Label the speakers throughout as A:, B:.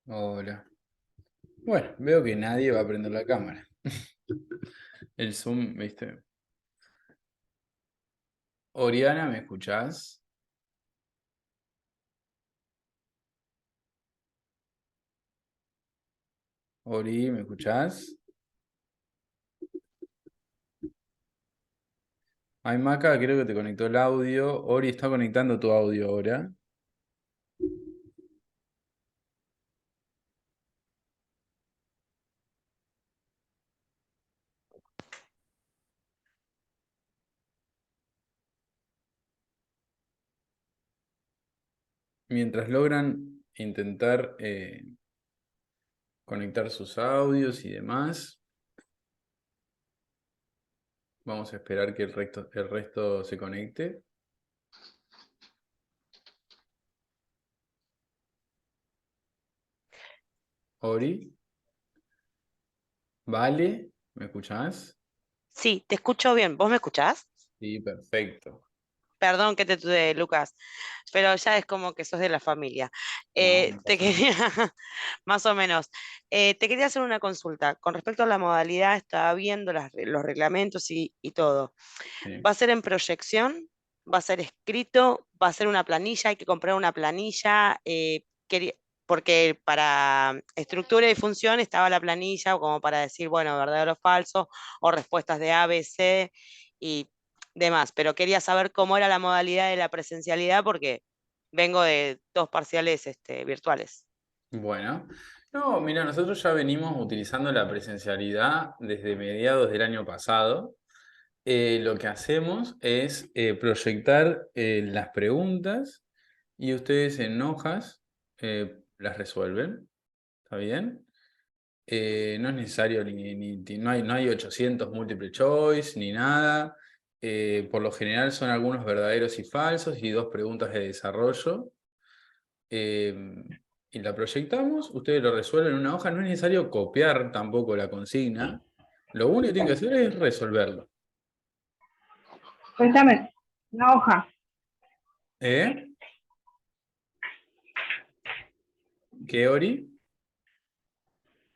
A: Hola. Bueno, veo que nadie va a prender la cámara. El Zoom, ¿viste? Oriana, ¿me escuchás? Ori, ¿me escuchás? Ay, Maca, creo que te conectó el audio. Ori está conectando tu audio ahora. Mientras logran intentar conectar sus audios y demás, vamos a esperar que el resto se conecte. Ori, Vale, ¿me escuchás?
B: Sí, te escucho bien. ¿Vos me escuchás?
A: Sí, perfecto.
B: Perdón que te tuve, Lucas, pero ya es como que sos de la familia.
A: No, no
B: Te
A: pasa nada.
B: quería, más o menos, te quería hacer una consulta. Con respecto a la modalidad, estaba viendo los reglamentos y todo.
A: Sí.
B: ¿Va a ser en proyección? ¿Va a ser escrito? ¿Va a ser una planilla? ¿Hay que comprar una planilla? Porque para estructura y función estaba la planilla como para decir, bueno, verdadero o falso, o respuestas de A, B, C y demás. Pero quería saber cómo era la modalidad de la presencialidad porque vengo de dos parciales virtuales.
A: Bueno, no, mira, nosotros ya venimos utilizando la presencialidad desde mediados del año pasado. Lo que hacemos es proyectar las preguntas y ustedes en hojas las resuelven, ¿está bien? No es necesario no hay 800 multiple choice ni nada. Por lo general son algunos verdaderos y falsos y dos preguntas de desarrollo. eh, y la proyectamos, ustedes lo resuelven en una hoja, no es necesario copiar tampoco la consigna, lo único que tienen que hacer es resolverlo.
C: Préstame una hoja.
A: ¿Eh? ¿Qué, Ori?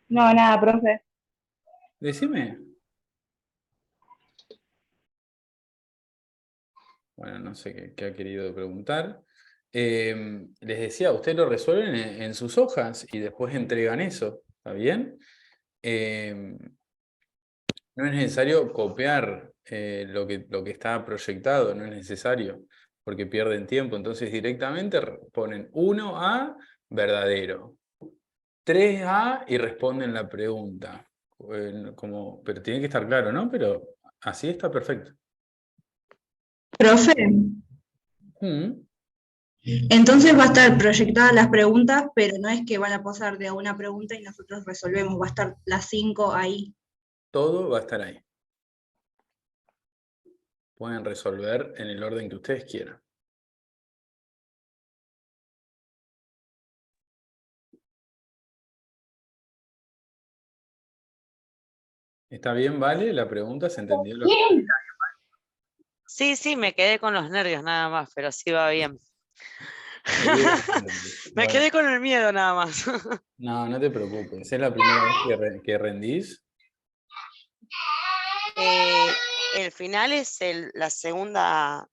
C: No, nada, profe.
A: Decime. Bueno, no sé qué ha querido preguntar. Les decía, ustedes lo resuelven en sus hojas y después entregan eso, ¿está bien? Eh, No es necesario copiar lo que está proyectado, no es necesario, porque pierden tiempo. Entonces directamente ponen 1A verdadero, 3A y responden la pregunta. Pero tiene que estar claro, ¿no? Pero así está perfecto.
D: Profe,
A: Mm.
D: entonces va a estar proyectadas las preguntas, pero no es que van a pasar de a una pregunta y nosotros resolvemos, va a estar las 5 ahí.
A: Todo va a estar ahí. Pueden resolver en el orden que ustedes quieran. ¿Está bien, vale? La pregunta, ¿se entendió?
B: Sí, sí, me quedé con los nervios nada más, pero sí va bien. Me
A: Bueno,
B: quedé con el miedo nada más.
A: no, no te preocupes. ¿Es la primera vez que rendís?
B: El final es la segunda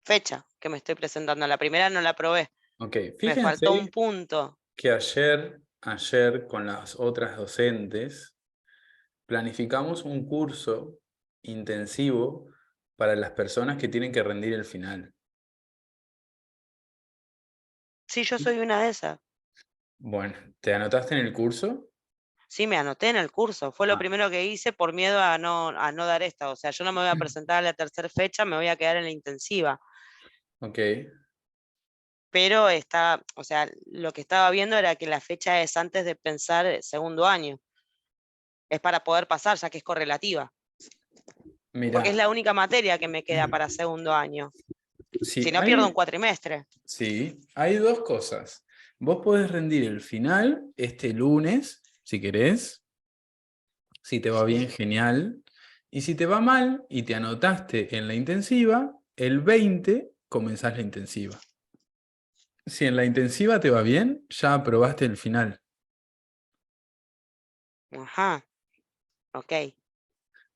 B: fecha que me estoy presentando. La primera no la probé.
A: Ok,
B: Me faltó un
A: fíjense
B: punto.
A: que ayer con las otras docentes planificamos un curso intensivo para las personas que tienen que rendir el final.
B: Sí, yo soy una de esas.
A: Bueno, ¿te anotaste en el curso?
B: Sí, me anoté en el curso. Fue lo
A: Ah,
B: primero que hice por miedo a no dar esta. O sea, yo no me voy a presentar a la tercera fecha, me voy a quedar en la intensiva.
A: ok.
B: Pero o sea, lo que estaba viendo era que la fecha es antes de pensar el segundo año. Es para poder pasar, ya que es correlativa. Porque es
A: Mira,
B: la única materia que me queda para segundo año. Si
A: sí,
B: no, pierdo un cuatrimestre.
A: hay dos cosas. Vos podés rendir el final este lunes, si querés. Si te va bien,
B: Sí.
A: genial. Y si te va mal y te anotaste en la intensiva, el 20 comenzás la intensiva. Si en la intensiva te va bien, ya aprobaste el final.
B: Ajá, ok.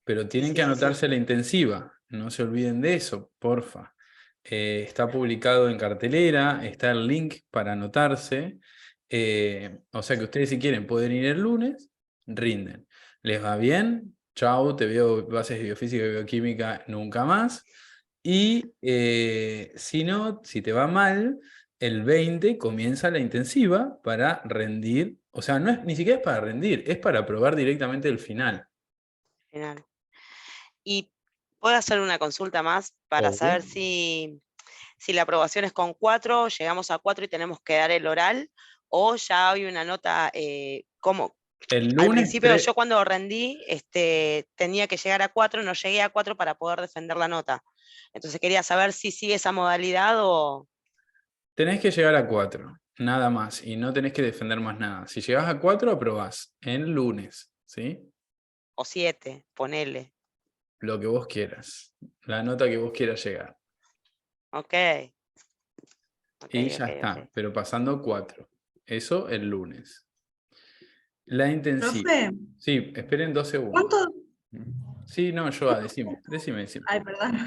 A: Pero tienen que
B: Sí, sí, sí.
A: anotarse la intensiva. No se olviden de eso, porfa. Está publicado en cartelera, está el link para anotarse. O sea que ustedes si quieren pueden ir el lunes, rinden. ¿Les va bien? Chau, te veo bases de biofísica y bioquímica nunca más. Y si no, si te va mal, el 20 comienza la intensiva para rendir. O sea, no es, ni siquiera es para rendir, es para aprobar directamente el final.
B: Final. Y puedo hacer una consulta más para
A: Obvio.
B: saber si la aprobación es con 4, llegamos a 4 y tenemos que dar el oral, o ya hay una nota, como
A: El
B: al
A: lunes
B: principio yo cuando rendí tenía que llegar a 4, no llegué a 4 para poder defender la nota. Entonces quería saber si sigue esa modalidad
A: tenés que llegar a 4, nada más, y no tenés que defender más nada. Si llegás a 4, aprobás en lunes, ¿sí?
B: o 7, ponele.
A: Lo que vos quieras, la nota que vos quieras llegar.
B: Ok, ok,
A: Y ya
B: ok,
A: está,
B: ok.
A: pero pasando 4. Eso el lunes. La intensiva.
D: Profe,
A: Sí, esperen 2 segundos.
D: ¿cuántos?
A: Sí, no, Joa, decime.
D: Ay, perdón.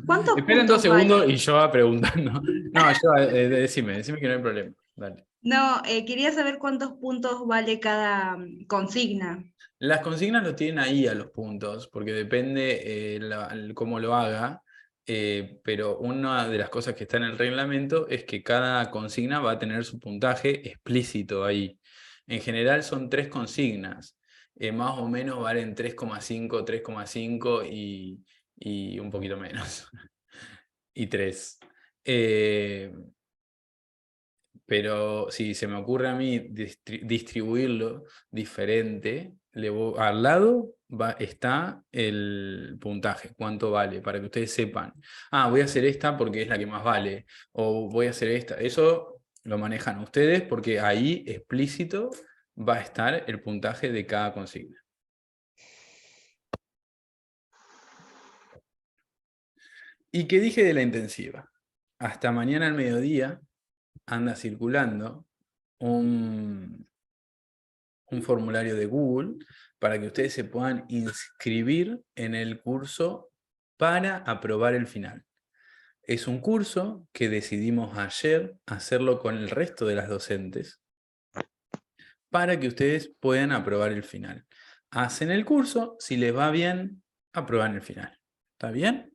D: ¿Cuántos
A: Esperen 2
D: puntos
A: segundos y
D: vale?
A: Joa preguntando. No, Joa, decime que no hay problema. Dale.
D: No, quería saber cuántos puntos vale cada consigna.
A: Las consignas lo tienen ahí a los puntos, porque depende cómo lo haga, pero una de las cosas que está en el reglamento es que cada consigna va a tener su puntaje explícito ahí. En general son 3 consignas, más o menos valen 3,5 y un poquito menos, y 3. Pero si se me ocurre a mí distribuirlo diferente, al lado está el puntaje, cuánto vale, para que ustedes sepan. Ah, voy a hacer esta porque es la que más vale, o voy a hacer esta. Eso lo manejan ustedes porque ahí explícito va a estar el puntaje de cada consigna. ¿Y qué dije de la intensiva? Hasta mañana al mediodía anda circulando un formulario de Google para que ustedes se puedan inscribir en el curso para aprobar el final. Es un curso que decidimos ayer hacerlo con el resto de las docentes para que ustedes puedan aprobar el final. Hacen el curso, si les va bien, aprueban el final. ¿Está bien?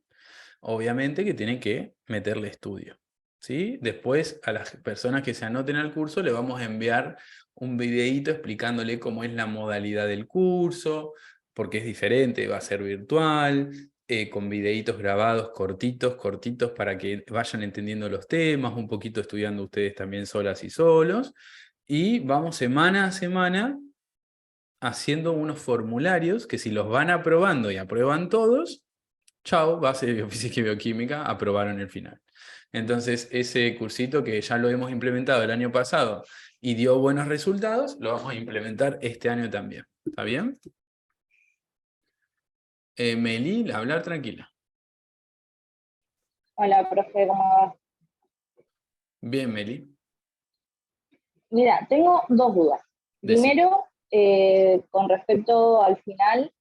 A: Obviamente que tienen que meterle estudio, ¿sí? Después a las personas que se anoten al curso le vamos a enviar un videíto explicándole cómo es la modalidad del curso, porque es diferente, va a ser virtual, con videitos grabados cortitos, para que vayan entendiendo los temas, un poquito estudiando ustedes también solas y solos, y vamos semana a semana haciendo unos formularios que si los van aprobando y aprueban todos, chao, base de biofísica y bioquímica, aprobaron el final. Entonces, ese cursito que ya lo hemos implementado el año pasado y dio buenos resultados, lo vamos a implementar este año también. ¿Está bien? Meli, hablar tranquila.
C: Hola, profe, ¿cómo va?
A: Bien, Meli.
C: Mira, tengo dos dudas.
A: Decí.
C: Primero, con respecto al final,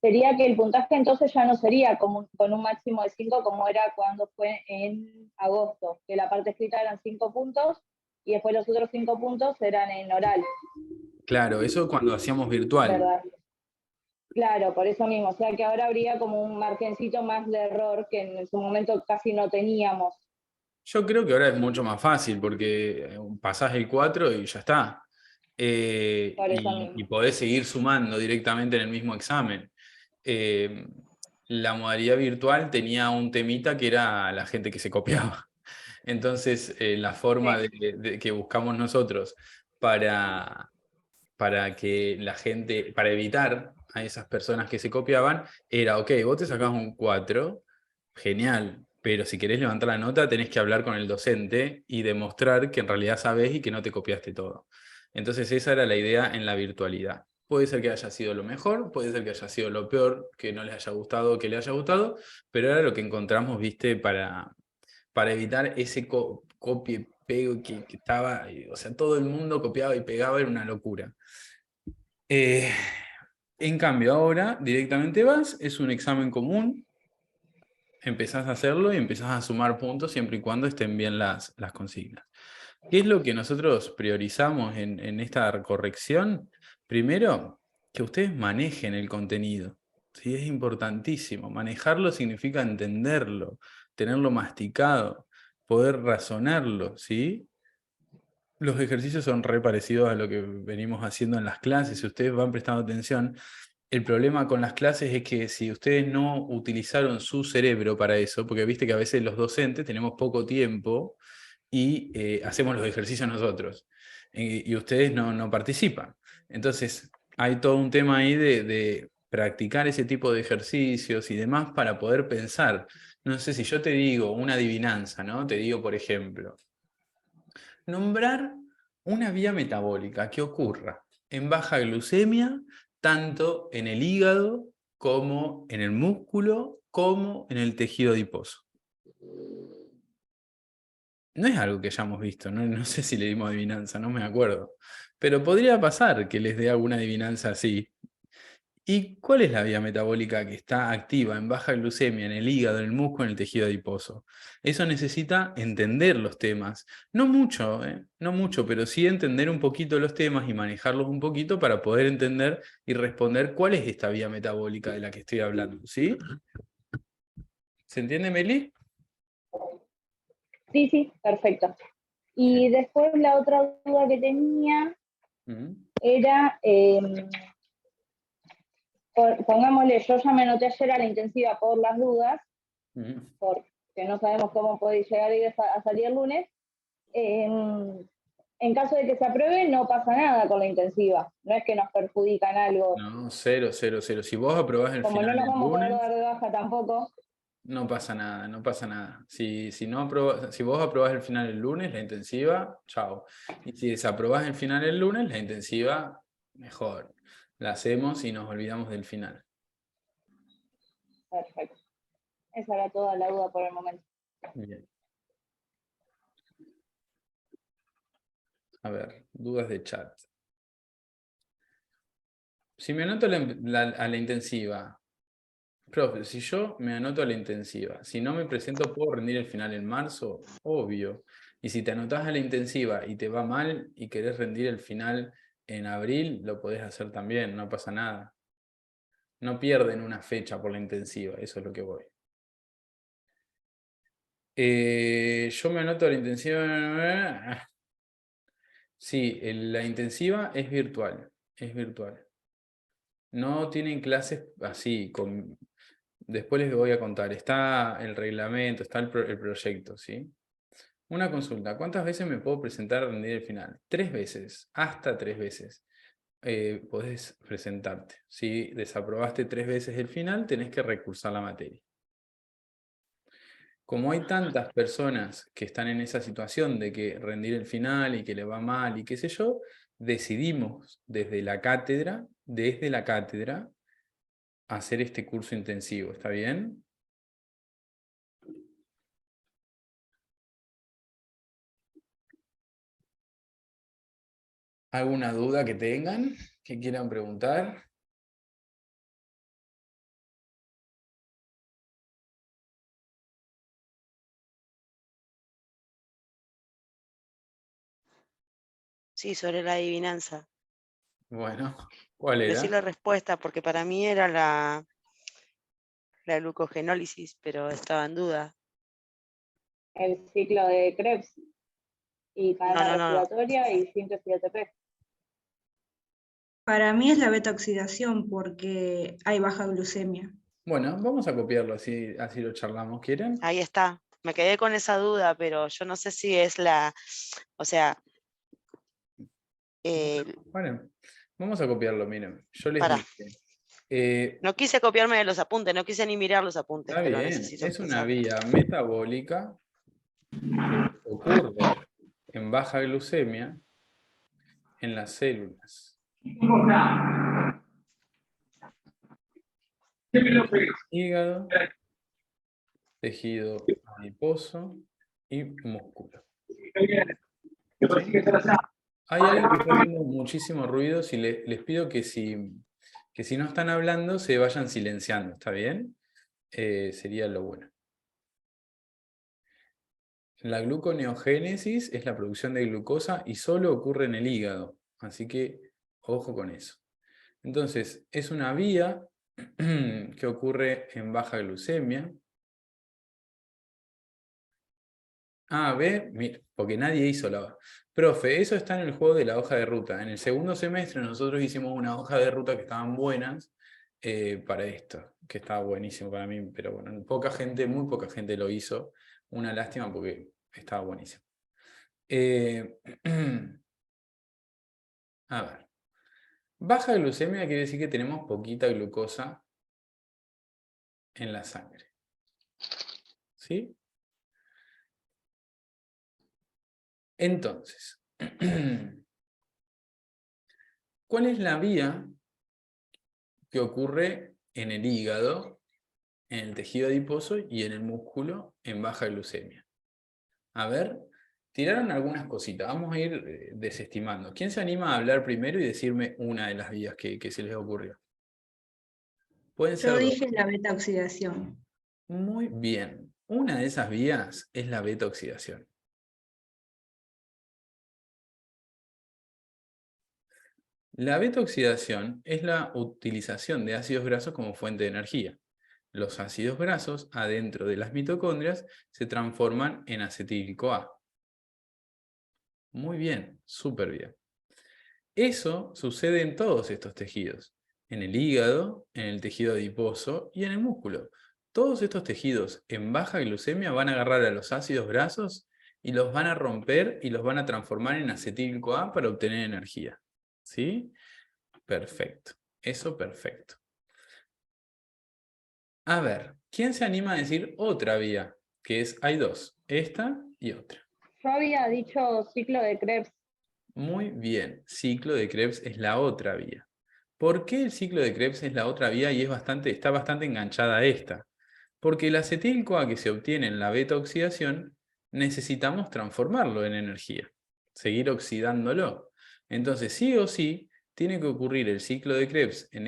C: sería que el puntaje entonces ya no sería con un máximo de 5 como era cuando fue en agosto, que la parte escrita eran 5 puntos y después los otros 5 puntos eran en oral,
A: Claro, eso cuando hacíamos virtual.
C: ¿verdad? Claro, por eso mismo, o sea que ahora habría como un margencito más de error que en su momento casi no teníamos.
A: Yo creo que ahora es mucho más fácil porque pasás el 4 y ya está.
C: Por eso
A: Y
C: mismo.
A: podés seguir sumando directamente en el mismo examen. Eh, la modalidad virtual tenía un temita que era la gente que se copiaba. Entonces, la forma
C: Sí.
A: que buscamos nosotros para, para que la gente, para evitar a esas personas que se copiaban, era, ok, vos te sacás un 4, genial, pero si querés levantar la nota tenés que hablar con el docente y demostrar que en realidad sabés y que no te copiaste todo. Entonces esa era la idea en la virtualidad. Puede ser que haya sido lo mejor, puede ser que haya sido lo peor, que no les haya gustado o que les haya gustado, pero era lo que encontramos, viste, para para evitar ese copia y pego que estaba, o sea, todo el mundo copiaba y pegaba, era una locura. En cambio, ahora directamente vas, es un examen común, empezás a hacerlo y empezás a sumar puntos siempre y cuando estén bien las consignas. ¿Qué es lo que nosotros priorizamos en esta corrección? Primero, que ustedes manejen el contenido. ¿Sí? Es importantísimo. Manejarlo significa entenderlo, tenerlo masticado, poder razonarlo, ¿sí? Los ejercicios son re parecidos a lo que venimos haciendo en las clases. Si ustedes van prestando atención, el problema con las clases es que si ustedes no utilizaron su cerebro para eso, porque viste que a veces los docentes tenemos poco tiempo y hacemos los ejercicios nosotros, y ustedes no participan. Entonces, hay todo un tema ahí de practicar ese tipo de ejercicios y demás para poder pensar. No sé, si yo te digo una adivinanza, ¿no? Te digo, por ejemplo, nombrar una vía metabólica que ocurra en baja glucemia, tanto en el hígado como en el músculo, como en el tejido adiposo. No es algo que hayamos visto, no sé si le dimos adivinanza, no me acuerdo. Pero podría pasar que les dé alguna adivinanza así. ¿Y cuál es la vía metabólica que está activa en baja glucemia en el hígado, en el músculo, en el tejido adiposo? Eso necesita entender los temas. No mucho, no mucho, pero sí entender un poquito los temas y manejarlos un poquito para poder entender y responder cuál es esta vía metabólica de la que estoy hablando. ¿Sí? ¿Se entiende, Meli?
C: Sí, sí, perfecto. Y después la otra duda que tenía era, pongámosle, yo ya me anoté ayer a la intensiva por las dudas, porque no sabemos cómo puede llegar a salir el lunes. En caso de que se apruebe, no pasa nada con la intensiva. No es que nos perjudican algo.
A: No, 0, 0, 0. Si vos aprobás el
C: Como
A: final
C: no nos
A: el
C: vamos a poder
A: lunes,
C: dar de baja tampoco.
A: no pasa nada, no pasa nada. Si vos aprobás el final el lunes, la intensiva, chao. Y si desaprobás el final el lunes, la intensiva, mejor. La hacemos y nos olvidamos del final.
C: Perfecto. Esa era toda la duda por el momento.
A: Bien. A ver, dudas de chat. Si me anoto a la intensiva, profe, si yo me anoto a la intensiva, si no me presento, ¿puedo rendir el final en marzo? Obvio. Y si te anotás a la intensiva y te va mal y querés rendir el final en abril, lo podés hacer también, no pasa nada. No pierden una fecha por la intensiva, eso es lo que voy. Yo me anoto a la intensiva. Sí, la intensiva es virtual, es virtual. No tienen clases así, después les voy a contar. Está el reglamento, está el proyecto, ¿sí? Una consulta, ¿cuántas veces me puedo presentar a rendir el final? 3 veces, hasta 3 veces. Podés presentarte. Si desaprobaste 3 veces el final, tenés que recursar la materia. Como hay tantas personas que están en esa situación de que rendir el final y que le va mal y qué sé yo, decidimos desde la cátedra, hacer este curso intensivo, ¿está bien? ¿Alguna duda que tengan, que quieran preguntar?
B: Sí, sobre la adivinanza.
A: Bueno, ¿cuál era?
B: Decir la respuesta, porque para mí era la glucogenólisis, pero estaba en duda.
C: El ciclo de Krebs y cadena
B: No.
C: respiratoria y síntesis ATP.
D: Para mí es la beta-oxidación porque hay baja glucemia.
A: Bueno, vamos a copiarlo, así lo charlamos. ¿Quieren?
B: Ahí está. Me quedé con esa duda, pero yo no sé si es o sea...
A: Bueno, vamos a copiarlo, miren. Yo les
B: Pará.
A: dije.
B: No quise copiarme de los apuntes, no quise ni mirar los apuntes,
A: Está
B: pero
A: bien,
B: necesito
A: es una
B: empezar.
A: vía metabólica que ocurre en baja glucemia en las células. Hígado, tejido adiposo y músculo. Hay algo que está haciendo muchísimo ruido, si les pido que si no están hablando se vayan silenciando, ¿está bien? Sería lo bueno. La gluconeogénesis es la producción de glucosa y solo ocurre en el hígado, así que ojo con eso. Entonces, es una vía que ocurre en baja glucemia. Ah, ve, mira, porque nadie hizo la... Profe, eso está en el juego de la hoja de ruta. En el segundo semestre nosotros hicimos una hoja de ruta que estaban buenas para esto, que estaba buenísimo para mí, pero bueno, muy poca gente lo hizo. Una lástima porque estaba buenísimo. A ver. Baja glucemia quiere decir que tenemos poquita glucosa en la sangre. ¿Sí? Entonces, ¿cuál es la vía que ocurre en el hígado, en el tejido adiposo y en el músculo en baja glucemia? A ver, tiraron algunas cositas. Vamos a ir desestimando. ¿Quién se anima a hablar primero y decirme una de las vías que se les ocurrió? Pueden ser
D: Yo
A: dos.
D: dije la beta oxidación.
A: Muy bien. Una de esas vías es la beta oxidación. La beta oxidación es la utilización de ácidos grasos como fuente de energía. Los ácidos grasos adentro de las mitocondrias se transforman en acetil-CoA. Muy bien, súper bien. Eso sucede en todos estos tejidos, en el hígado, en el tejido adiposo y en el músculo. Todos estos tejidos en baja glucemia van a agarrar a los ácidos grasos y los van a romper y los van a transformar en acetil-CoA para obtener energía. ¿Sí? Perfecto. Eso perfecto. A ver, ¿quién se anima a decir otra vía? Que es, hay dos, esta y otra.
C: Yo había dicho ciclo de Krebs.
A: Muy bien, ciclo de Krebs es la otra vía. ¿Por qué el ciclo de Krebs es la otra vía y está bastante enganchada a esta? Porque el acetil-CoA que se obtiene en la beta oxidación necesitamos transformarlo en energía, seguir oxidándolo. Entonces, sí o sí, tiene que ocurrir el ciclo de Krebs en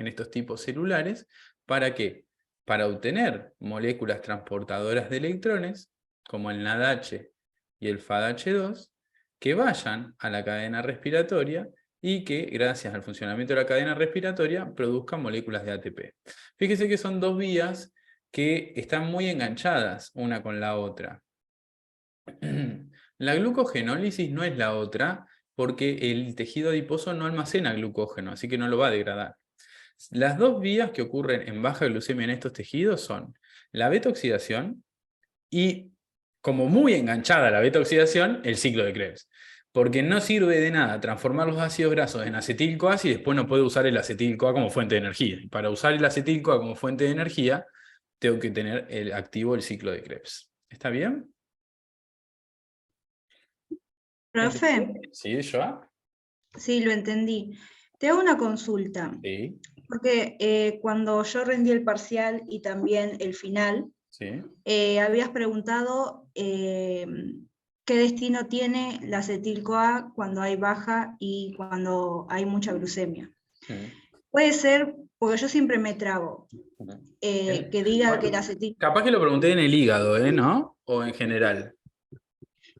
A: estos tipos celulares. ¿Para qué? Para obtener moléculas transportadoras de electrones, como el NADH y el FADH2, que vayan a la cadena respiratoria y que, gracias al funcionamiento de la cadena respiratoria, produzcan moléculas de ATP. Fíjese que son dos vías que están muy enganchadas una con la otra. La glucogenólisis no es la otra, porque el tejido adiposo no almacena glucógeno, así que no lo va a degradar. Las dos vías que ocurren en baja glucemia en estos tejidos son la beta-oxidación y, como muy enganchada a la beta-oxidación, el ciclo de Krebs. Porque no sirve de nada transformar los ácidos grasos en acetil-CoA si después no puedo usar el acetil-CoA como fuente de energía. Y para usar el acetil-CoA como fuente de energía, tengo que tener activo el ciclo de Krebs. ¿Está bien?
D: Profe,
A: ¿Sí, Joa?
D: sí, lo entendí. Te hago una consulta,
A: Sí,
D: porque cuando yo rendí el parcial y también el final,
A: sí.
D: habías preguntado qué destino tiene la acetil-CoA cuando hay baja y cuando hay mucha glucemia. Puede ser, porque yo siempre me trabo, que diga que la acetil...
A: Capaz que lo pregunté en el hígado, ¿no? O en general.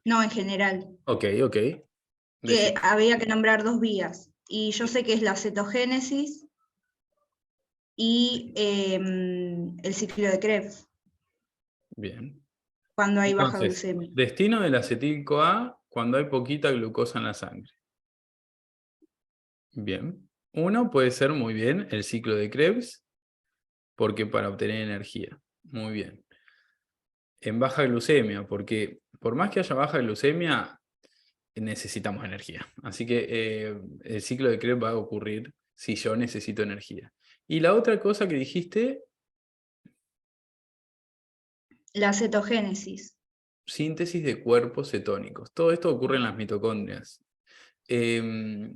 D: No, en general,
A: Ok.
D: que había que nombrar dos vías. Y yo sé que es la cetogénesis y el ciclo de Krebs,
A: Bien.
D: cuando hay baja
A: Entonces,
D: glucemia.
A: destino del acetil-CoA cuando hay poquita glucosa en la sangre. Bien. Uno puede ser muy bien el ciclo de Krebs, porque para obtener energía. Muy bien. En baja glucemia, porque por más que haya baja glucemia, necesitamos energía. Así que el ciclo de Krebs va a ocurrir si yo necesito energía. Y la otra cosa que dijiste,
D: La cetogénesis.
A: síntesis de cuerpos cetónicos. Todo esto ocurre en las mitocondrias. El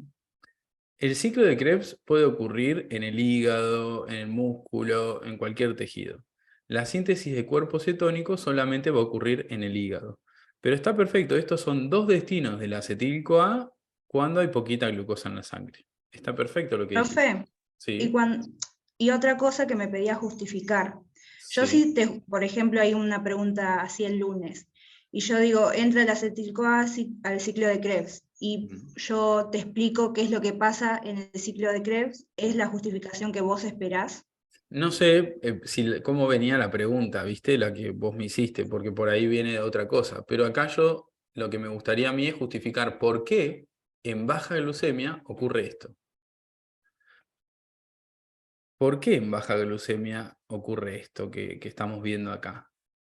A: ciclo de Krebs puede ocurrir en el hígado, en el músculo, en cualquier tejido. La síntesis de cuerpo cetónico solamente va a ocurrir en el hígado. Pero está perfecto, estos son dos destinos del acetil-CoA cuando hay poquita glucosa en la sangre. Está perfecto lo que dijiste.
D: Profe,
A: Sí,
D: y otra cosa que me pedía justificar. Yo
A: sí.
D: por ejemplo, hay una pregunta así el lunes, y yo digo, entra el acetil-CoA al ciclo de Krebs, y yo te explico qué es lo que pasa en el ciclo de Krebs, ¿es la justificación que vos esperás?
A: No sé cómo venía la pregunta, ¿viste? La que vos me hiciste, porque por ahí viene otra cosa. Pero acá lo que me gustaría a mí es justificar por qué en baja glucemia ocurre esto. ¿Por qué en baja glucemia ocurre esto que estamos viendo acá?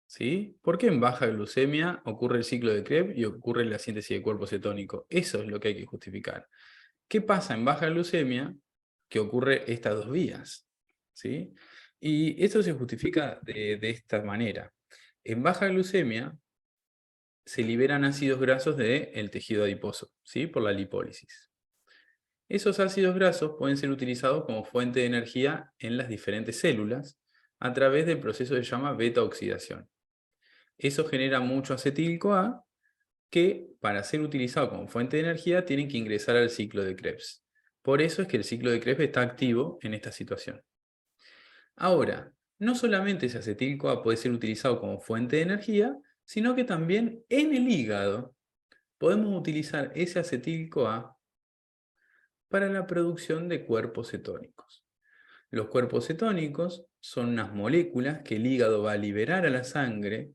A: ¿Sí? ¿Por qué en baja glucemia ocurre el ciclo de Krebs y ocurre la síntesis de cuerpo cetónico? Eso es lo que hay que justificar. ¿Qué pasa en baja glucemia que ocurre estas dos vías? ¿Sí? Y esto se justifica de esta manera. En baja glucemia se liberan ácidos grasos del tejido adiposo, ¿sí? Por la lipólisis. Esos ácidos grasos pueden ser utilizados como fuente de energía en las diferentes células a través del proceso que se llama beta-oxidación. Eso genera mucho acetil-CoA que, para ser utilizado como fuente de energía, tienen que ingresar al ciclo de Krebs. Por eso es que el ciclo de Krebs está activo en esta situación. Ahora, no solamente ese acetil-CoA puede ser utilizado como fuente de energía, sino que también en el hígado podemos utilizar ese acetil-CoA para la producción de cuerpos cetónicos. Los cuerpos cetónicos son unas moléculas que el hígado va a liberar a la sangre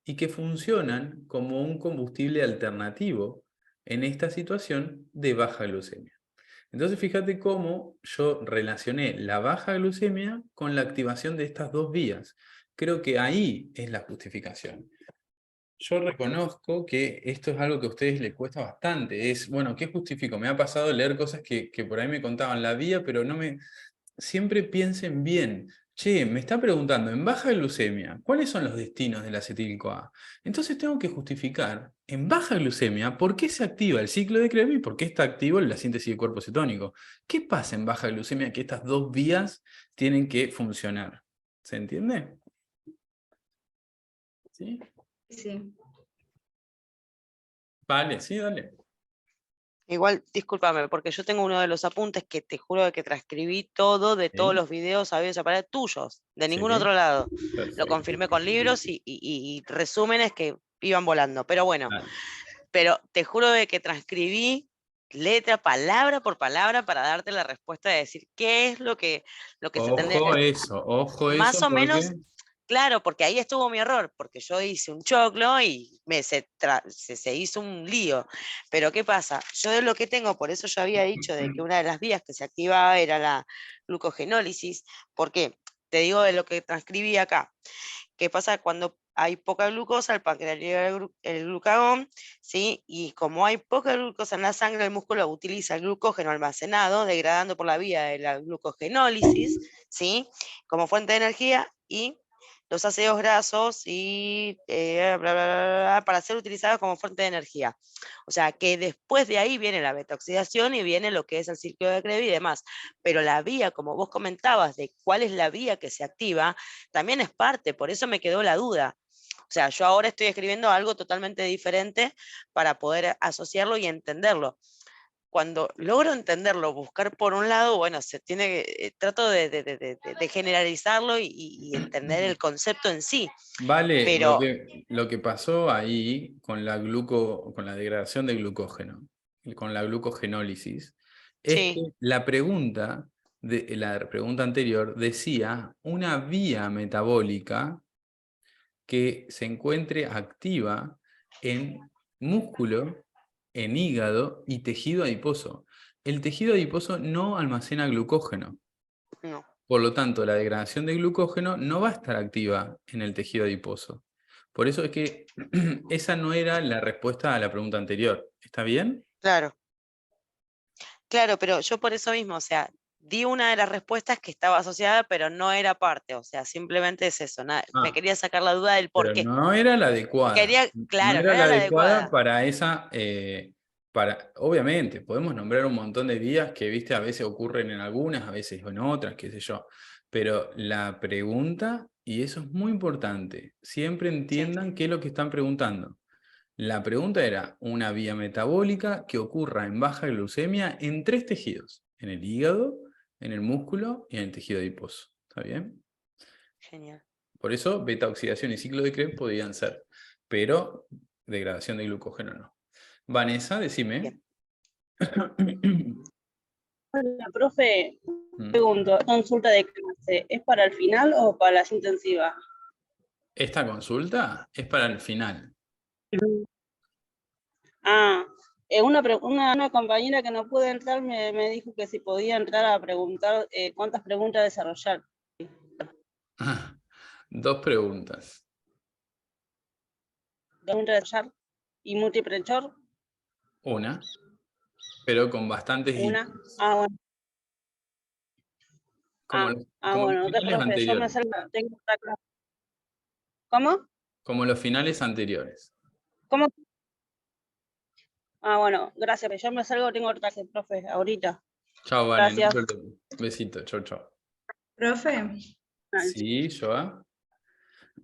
A: y que funcionan como un combustible alternativo en esta situación de baja glucemia. Entonces fíjate cómo yo relacioné la baja glucemia con la activación de estas dos vías. Creo que ahí es la justificación. Yo reconozco que esto es algo que a ustedes les cuesta bastante. Bueno, ¿qué justifico? Me ha pasado leer cosas que por ahí me contaban la vía, pero no me... Siempre piensen bien. Che, me está preguntando, en baja glucemia, ¿cuáles son los destinos del acetil-CoA? Entonces tengo que justificar, en baja glucemia, por qué se activa el ciclo de Krebs y por qué está activo la síntesis de cuerpo cetónico. ¿Qué pasa en baja glucemia que estas dos vías tienen que funcionar? ¿Se entiende? ¿Sí?
D: Sí.
A: Vale, sí, dale.
B: Igual, discúlpame, porque yo tengo uno de los apuntes que te juro que transcribí todo de todos
A: Sí.
B: los videos sabidos para tuyos, de ningún
A: Sí.
B: otro lado. Lo
A: Perfecto.
B: confirmé con libros y resúmenes que iban volando. Pero bueno,
A: Vale.
B: pero te juro de que transcribí letra, palabra por palabra para darte la respuesta de decir qué es lo que se tendría
A: Ojo
B: que...
A: eso
B: Más o
A: porque...
B: menos, claro, porque ahí estuvo mi error, porque yo hice un choclo y se hizo un lío. Pero ¿qué pasa? Yo de lo que tengo, por eso yo había dicho de que una de las vías que se activaba era la glucogenólisis, porque te digo de lo que transcribí acá. ¿Qué pasa cuando hay poca glucosa? El páncreas libera el glucagón, ¿sí? Y como hay poca glucosa en la sangre, el músculo utiliza el glucógeno almacenado, degradando por la vía de la glucogenólisis, ¿sí? Como fuente de energía y los ácidos grasos y bla, bla, bla, bla, para ser utilizados como fuente de energía. O sea, que después de ahí viene la beta-oxidación y viene lo que es el ciclo de Krebs y demás. Pero la vía, como vos comentabas, de cuál es la vía que se activa, también es parte, por eso me quedó la duda. O sea, yo ahora estoy escribiendo algo totalmente diferente para poder asociarlo y entenderlo. Cuando logro entenderlo, buscar por un lado, bueno, trato de generalizarlo y entender el concepto en sí.
A: Vale,
B: Pero
A: lo que pasó ahí con con la degradación de glucógeno, con la glucogenólisis, es que
B: sí,
A: la pregunta anterior decía una vía metabólica que se encuentre activa en músculo, en hígado y tejido adiposo. El tejido adiposo no almacena glucógeno.
B: no.
A: Por lo tanto, la degradación de glucógeno no va a estar activa en el tejido adiposo. Por eso es que esa no era la respuesta a la pregunta anterior. ¿Está bien?
B: Claro. Claro, pero yo por eso mismo, o sea, di una de las respuestas que estaba asociada, pero no era parte, o sea, simplemente es eso, me quería sacar la duda del por
A: Pero
B: qué.
A: no era la adecuada.
B: Quería,
A: No
B: claro, no
A: era la
B: era la
A: adecuada
B: adecuada.
A: para esa... obviamente, podemos nombrar un montón de vías que, viste, a veces ocurren en algunas, a veces en otras, qué sé yo. Pero la pregunta y eso es muy importante. Siempre entiendan qué es lo que están preguntando. La pregunta era una vía metabólica que ocurra en baja glucemia en 3 tejidos. En el hígado, en el músculo y en el tejido adiposo. ¿Está bien?
B: Genial.
A: Por eso beta oxidación y ciclo de Krebs podían ser, pero degradación de glucógeno no. Vanessa, decime.
E: Hola, profe, pregunto, ¿consulta de clase es para el final o para las intensivas?
A: Esta consulta es para el final.
E: Una compañera que no pudo entrar me dijo que si podía entrar a preguntar cuántas preguntas desarrollar.
A: 2 preguntas.
E: ¿Preguntas desarrollar y múltiple choice?
A: Una, pero con bastantes
E: Una.
A: ítems.
E: Bueno.
A: Como
E: Bueno,
A: los finales
E: profe, yo me
A: anteriores.
E: salgo, tengo otra clase. ¿Cómo?
A: Como los finales anteriores.
E: ¿Cómo? Bueno, gracias, yo me salgo, tengo otra clase, profe, ahorita.
A: Chao, Vane.
E: Gracias.
A: No hay problema. Besito, chau, chau.
D: Profe,
A: Sí, Joa.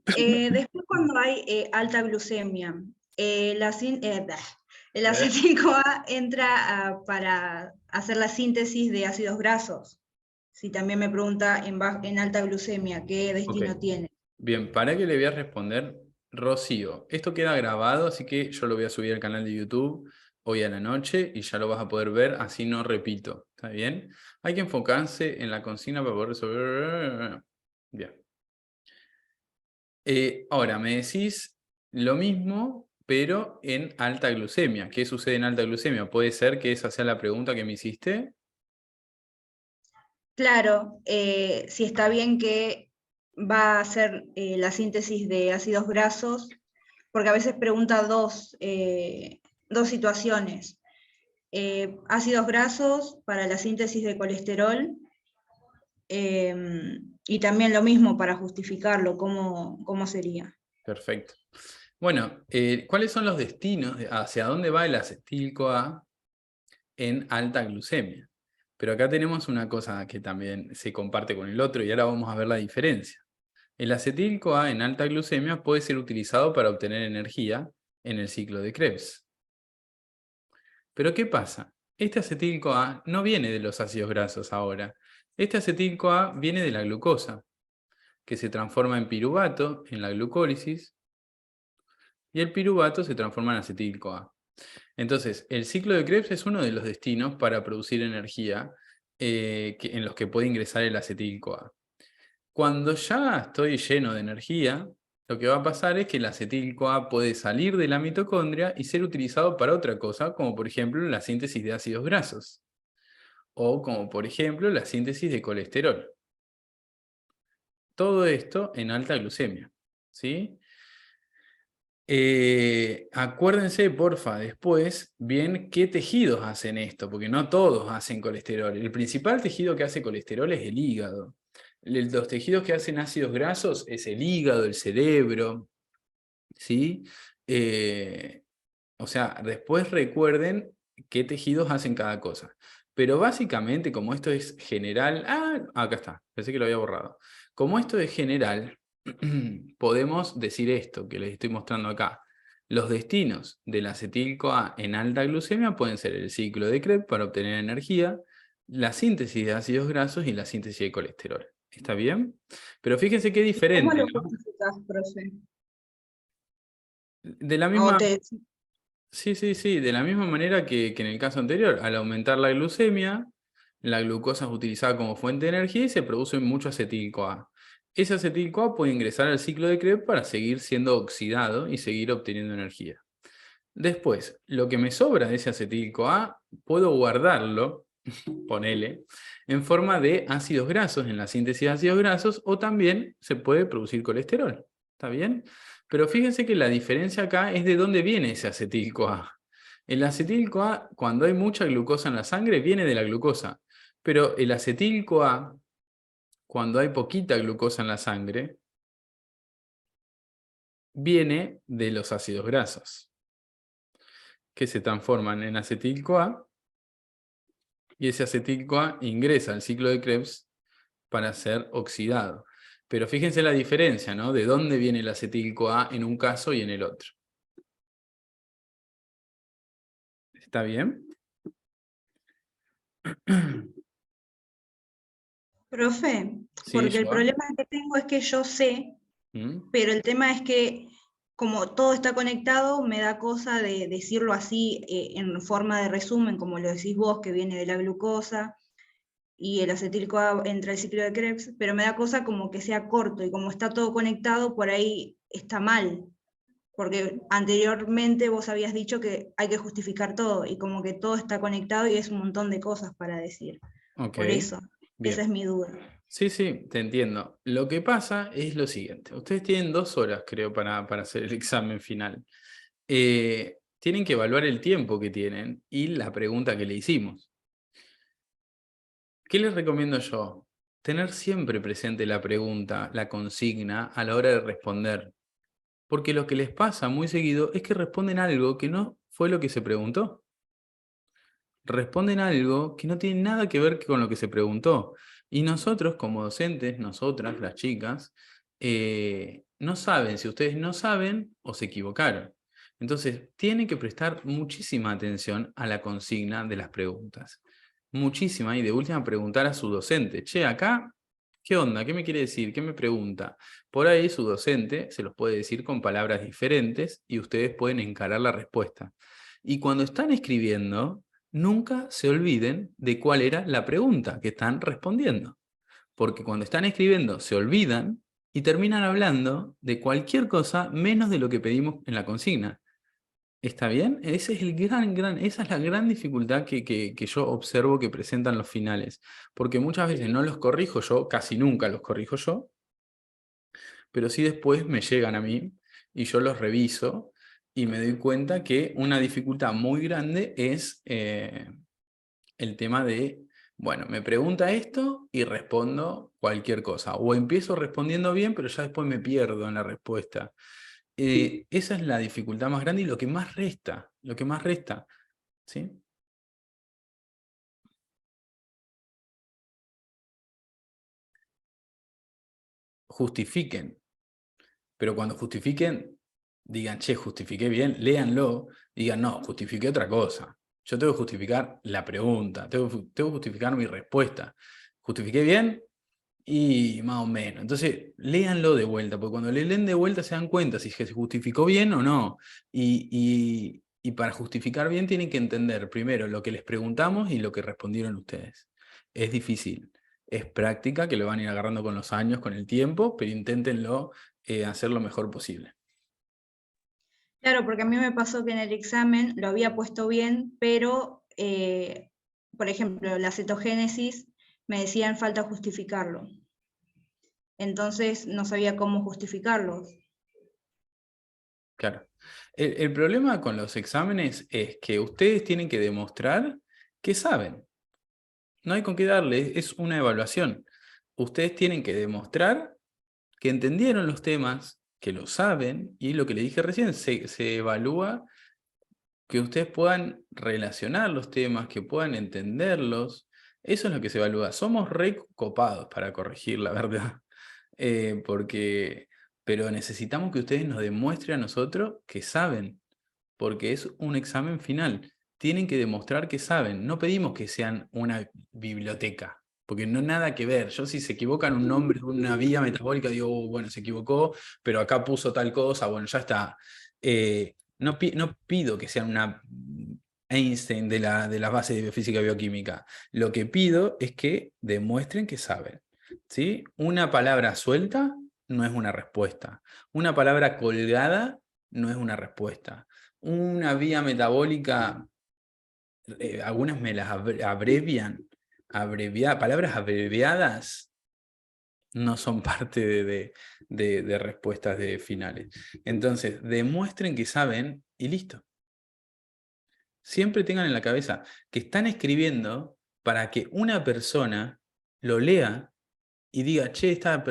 D: después cuando hay alta glucemia, el acetil-CoA entra para hacer la síntesis de ácidos grasos. Si también me pregunta en alta glucemia, ¿qué destino tiene?
A: Bien, para que le voy a responder, Rocío, esto queda grabado, así que yo lo voy a subir al canal de YouTube hoy a la noche y ya lo vas a poder ver, así no repito, ¿está bien? Hay que enfocarse en la consigna para poder resolver. Bien. Ahora, me decís lo mismo, pero en alta glucemia. ¿Qué sucede en alta glucemia? ¿Puede ser que esa sea la pregunta que me hiciste?
D: Claro, si está bien que va a hacer la síntesis de ácidos grasos, porque a veces pregunta dos situaciones. Ácidos grasos para la síntesis de colesterol, y también lo mismo para justificarlo, ¿cómo sería?
A: Perfecto. Bueno, ¿cuáles son los destinos? ¿Hacia dónde va el acetil-CoA en alta glucemia? Pero acá tenemos una cosa que también se comparte con el otro y ahora vamos a ver la diferencia. El acetil-CoA en alta glucemia puede ser utilizado para obtener energía en el ciclo de Krebs. Pero ¿qué pasa? Este acetil-CoA no viene de los ácidos grasos ahora. Este acetil-CoA viene de la glucosa, que se transforma en piruvato en la glucólisis, y el piruvato se transforma en acetil-CoA. Entonces, el ciclo de Krebs es uno de los destinos para producir energía en los que puede ingresar el acetil-CoA. Cuando ya estoy lleno de energía, lo que va a pasar es que el acetil-CoA puede salir de la mitocondria y ser utilizado para otra cosa, como por ejemplo la síntesis de ácidos grasos, o como por ejemplo la síntesis de colesterol. Todo esto en alta glucemia, ¿sí? Acuérdense, porfa, después, bien qué tejidos hacen esto, porque no todos hacen colesterol. El principal tejido que hace colesterol es el hígado. Los tejidos que hacen ácidos grasos es el hígado, el cerebro, ¿sí? O sea, después recuerden qué tejidos hacen cada cosa. Pero básicamente, como esto es general... acá está, pensé que lo había borrado. Como esto es general, podemos decir esto que les estoy mostrando acá. Los destinos del acetil-CoA en alta glucemia pueden ser el ciclo de Krebs para obtener energía, la síntesis de ácidos grasos y la síntesis de colesterol. ¿Está bien? Pero fíjense qué diferente,
D: ¿Cómo lo
A: ¿no?
D: justificás, profe?
A: De la misma... Sí, de la misma manera que en el caso anterior, al aumentar la glucemia, la glucosa es utilizada como fuente de energía y se produce mucho acetil-CoA. Ese acetil-CoA puede ingresar al ciclo de Krebs para seguir siendo oxidado y seguir obteniendo energía. Después, lo que me sobra de ese acetil-CoA, puedo guardarlo, ponele, en forma de ácidos grasos, en la síntesis de ácidos grasos, o también se puede producir colesterol. ¿Está bien? Pero fíjense que la diferencia acá es de dónde viene ese acetil-CoA. El acetil-CoA, cuando hay mucha glucosa en la sangre, viene de la glucosa. Pero el acetil-CoA, cuando hay poquita glucosa en la sangre, viene de los ácidos grasos, que se transforman en acetil-CoA, y ese acetil-CoA ingresa al ciclo de Krebs para ser oxidado. Pero fíjense la diferencia, ¿no? De dónde viene el acetil-CoA en un caso y en el otro. ¿Está bien?
D: Profe,
A: Sí,
D: porque el
A: Joa.
D: problema que tengo es que yo sé,
A: ¿Mm?
D: pero el tema es que como todo está conectado, me da cosa de decirlo así en forma de resumen, como lo decís vos, que viene de la glucosa, y el acetil-CoA entra al ciclo de Krebs, pero me da cosa como que sea corto, y como está todo conectado, por ahí está mal, porque anteriormente vos habías dicho que hay que justificar todo, y como que todo está conectado y es un montón de cosas para decir.
A: Ok,
D: Por eso,
A: bien.
D: esa es mi duda.
A: Sí, sí, te entiendo. Lo que pasa es lo siguiente. Ustedes tienen 2 horas, creo, para hacer el examen final. Tienen que evaluar el tiempo que tienen y la pregunta que le hicimos. ¿Qué les recomiendo yo? Tener siempre presente la pregunta, la consigna, a la hora de responder. Porque lo que les pasa muy seguido es que responden algo que no fue lo que se preguntó. Responden algo que no tiene nada que ver con lo que se preguntó. Y nosotros, como docentes, nosotras, las chicas, no saben si ustedes no saben o se equivocaron. Entonces, tienen que prestar muchísima atención a la consigna de las preguntas. Muchísima, y de última preguntar a su docente. Che, acá, ¿qué onda? ¿Qué me quiere decir? ¿Qué me pregunta? Por ahí su docente se los puede decir con palabras diferentes y ustedes pueden encarar la respuesta. Y cuando están escribiendo, nunca se olviden de cuál era la pregunta que están respondiendo. Porque cuando están escribiendo se olvidan y terminan hablando de cualquier cosa menos de lo que pedimos en la consigna. ¿Está bien? Ese es esa es la gran dificultad que yo observo que presentan los finales. Porque muchas veces no los corrijo yo, casi nunca los corrijo yo, pero sí después me llegan a mí y yo los reviso y me doy cuenta que una dificultad muy grande es el tema de, bueno, me pregunta esto y respondo cualquier cosa. O empiezo respondiendo bien, pero ya después me pierdo en la respuesta. Esa es la dificultad más grande y lo que más resta, ¿sí? Justifiquen, pero cuando justifiquen, digan, che, justifiqué bien, léanlo, digan, no, justifiqué otra cosa. Yo tengo que justificar la pregunta, tengo que justificar mi respuesta. ¿Justifiqué bien? Y más o menos. Entonces, léanlo de vuelta, porque cuando le leen de vuelta se dan cuenta si se justificó bien o no. Y para justificar bien tienen que entender primero lo que les preguntamos y lo que respondieron ustedes. Es difícil. Es práctica que lo van a ir agarrando con los años, con el tiempo, pero inténtenlo hacer lo mejor posible.
D: Claro, porque a mí me pasó que en el examen lo había puesto bien, pero, por ejemplo, la cetogénesis me decían falta justificarlo. Entonces no sabía cómo justificarlo.
A: Claro. El problema con los exámenes es que ustedes tienen que demostrar que saben. No hay con qué darle, es una evaluación. Ustedes tienen que demostrar que entendieron los temas, que lo saben, y lo que le dije recién, se evalúa que ustedes puedan relacionar los temas, que puedan entenderlos. Eso es lo que se evalúa. Somos re copados para corregir, la verdad. Pero necesitamos que ustedes nos demuestren a nosotros que saben, porque es un examen final. Tienen que demostrar que saben. No pedimos que sean una biblioteca, porque no nada que ver. Yo si se equivocan un nombre de una vía metabólica, digo, bueno, se equivocó, pero acá puso tal cosa, bueno, ya está. No pido que sean una Einstein de la base de biofísica y bioquímica. Lo que pido es que demuestren que saben. ¿Sí? Una palabra suelta no es una respuesta. Una palabra colgada no es una respuesta. Una vía metabólica, algunas me las abrevian, palabras abreviadas no son parte de respuestas de finales. Entonces, demuestren que saben y listo. Siempre tengan en la cabeza que están escribiendo para que una persona lo lea y diga, che, esta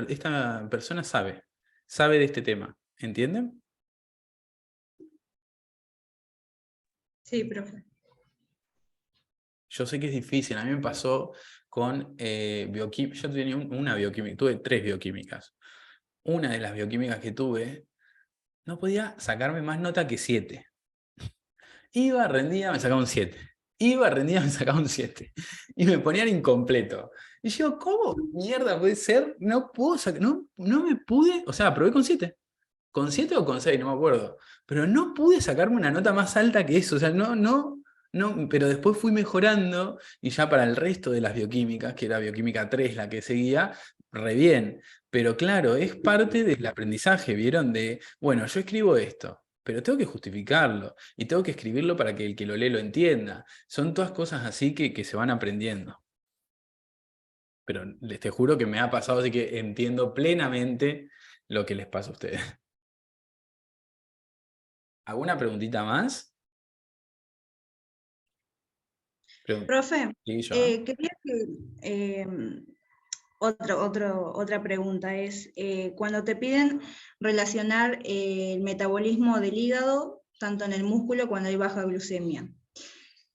A: persona sabe de este tema. ¿Entienden?
D: Sí, profe.
A: Yo sé que es difícil, a mí me pasó con bioquímica. Yo tenía una bioquímica, tuve 3 bioquímicas. Una de las bioquímicas que tuve, no podía sacarme más nota que 7. Iba, rendía, me sacaba un 7. Iba, rendía, me sacaba un 7. Y me ponían incompleto. Y yo, ¿cómo mierda puede ser? No puedo sacar, no me pude, o sea, probé con 7. Con 7 o con 6, no me acuerdo. Pero no pude sacarme una nota más alta que eso. O sea, no, pero después fui mejorando y ya para el resto de las bioquímicas, que era bioquímica 3 la que seguía, re bien. Pero claro, es parte del aprendizaje, ¿vieron? De, bueno, yo escribo esto, pero tengo que justificarlo y tengo que escribirlo para que el que lo lee lo entienda. Son todas cosas así que se van aprendiendo. Pero les te juro que me ha pasado, así que entiendo plenamente lo que les pasa a ustedes. ¿Alguna preguntita más?
D: Profe,
A: Sí, yo.
D: quería que otra pregunta es, cuando te piden relacionar el metabolismo del hígado, tanto en el músculo cuando hay baja glucemia.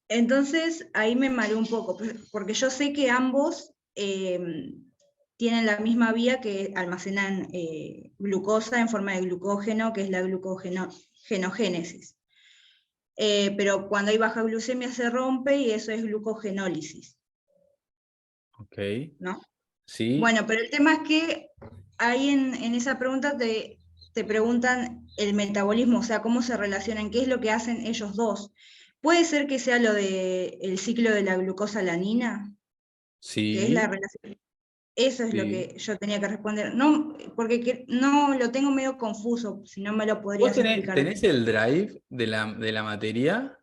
D: Entonces, ahí me mareé un poco, porque yo sé que ambos tienen la misma vía, que almacenan glucosa en forma de glucógeno, que es la glucogenogénesis. Pero cuando hay baja glucemia se rompe y eso es glucogenólisis.
A: Ok.
D: ¿No?
A: Sí.
D: Bueno, pero el tema es que ahí en esa pregunta te preguntan el metabolismo, o sea, cómo se relacionan, qué es lo que hacen ellos dos. ¿Puede ser que sea lo del ciclo de la glucosa-alanina? Que es
A: Sí.
D: la relación. Eso es lo
A: Sí.
D: que yo tenía que responder. No, porque no lo tengo medio confuso, si no me lo
A: ¿Vos
D: podrías explicar.
A: tenés el drive de la materia?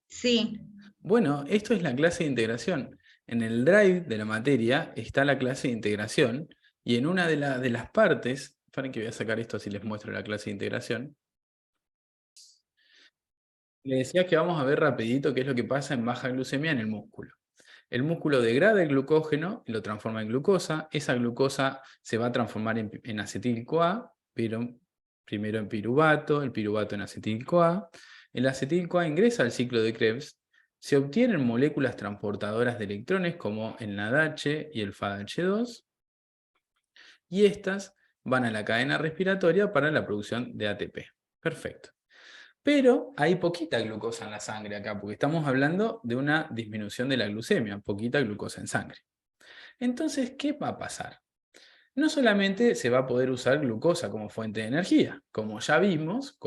D: Sí.
A: Bueno, esto es la clase de integración. En el drive de la materia está la clase de integración y en una de las partes, esperen que voy a sacar esto así les muestro la clase de integración. Le decía que vamos a ver rapidito qué es lo que pasa en baja glucemia en el músculo. El músculo degrada el glucógeno y lo transforma en glucosa. Esa glucosa se va a transformar en acetil-CoA, pero primero en piruvato, el piruvato en acetil-CoA. El acetil-CoA ingresa al ciclo de Krebs. Se obtienen moléculas transportadoras de electrones como el NADH y el FADH2. Y estas van a la cadena respiratoria para la producción de ATP. Perfecto. Pero hay poquita glucosa en la sangre acá, porque estamos hablando de una disminución de la glucemia, poquita glucosa en sangre. Entonces, ¿qué va a pasar? No solamente se va a poder usar glucosa como fuente de energía, como ya vimos,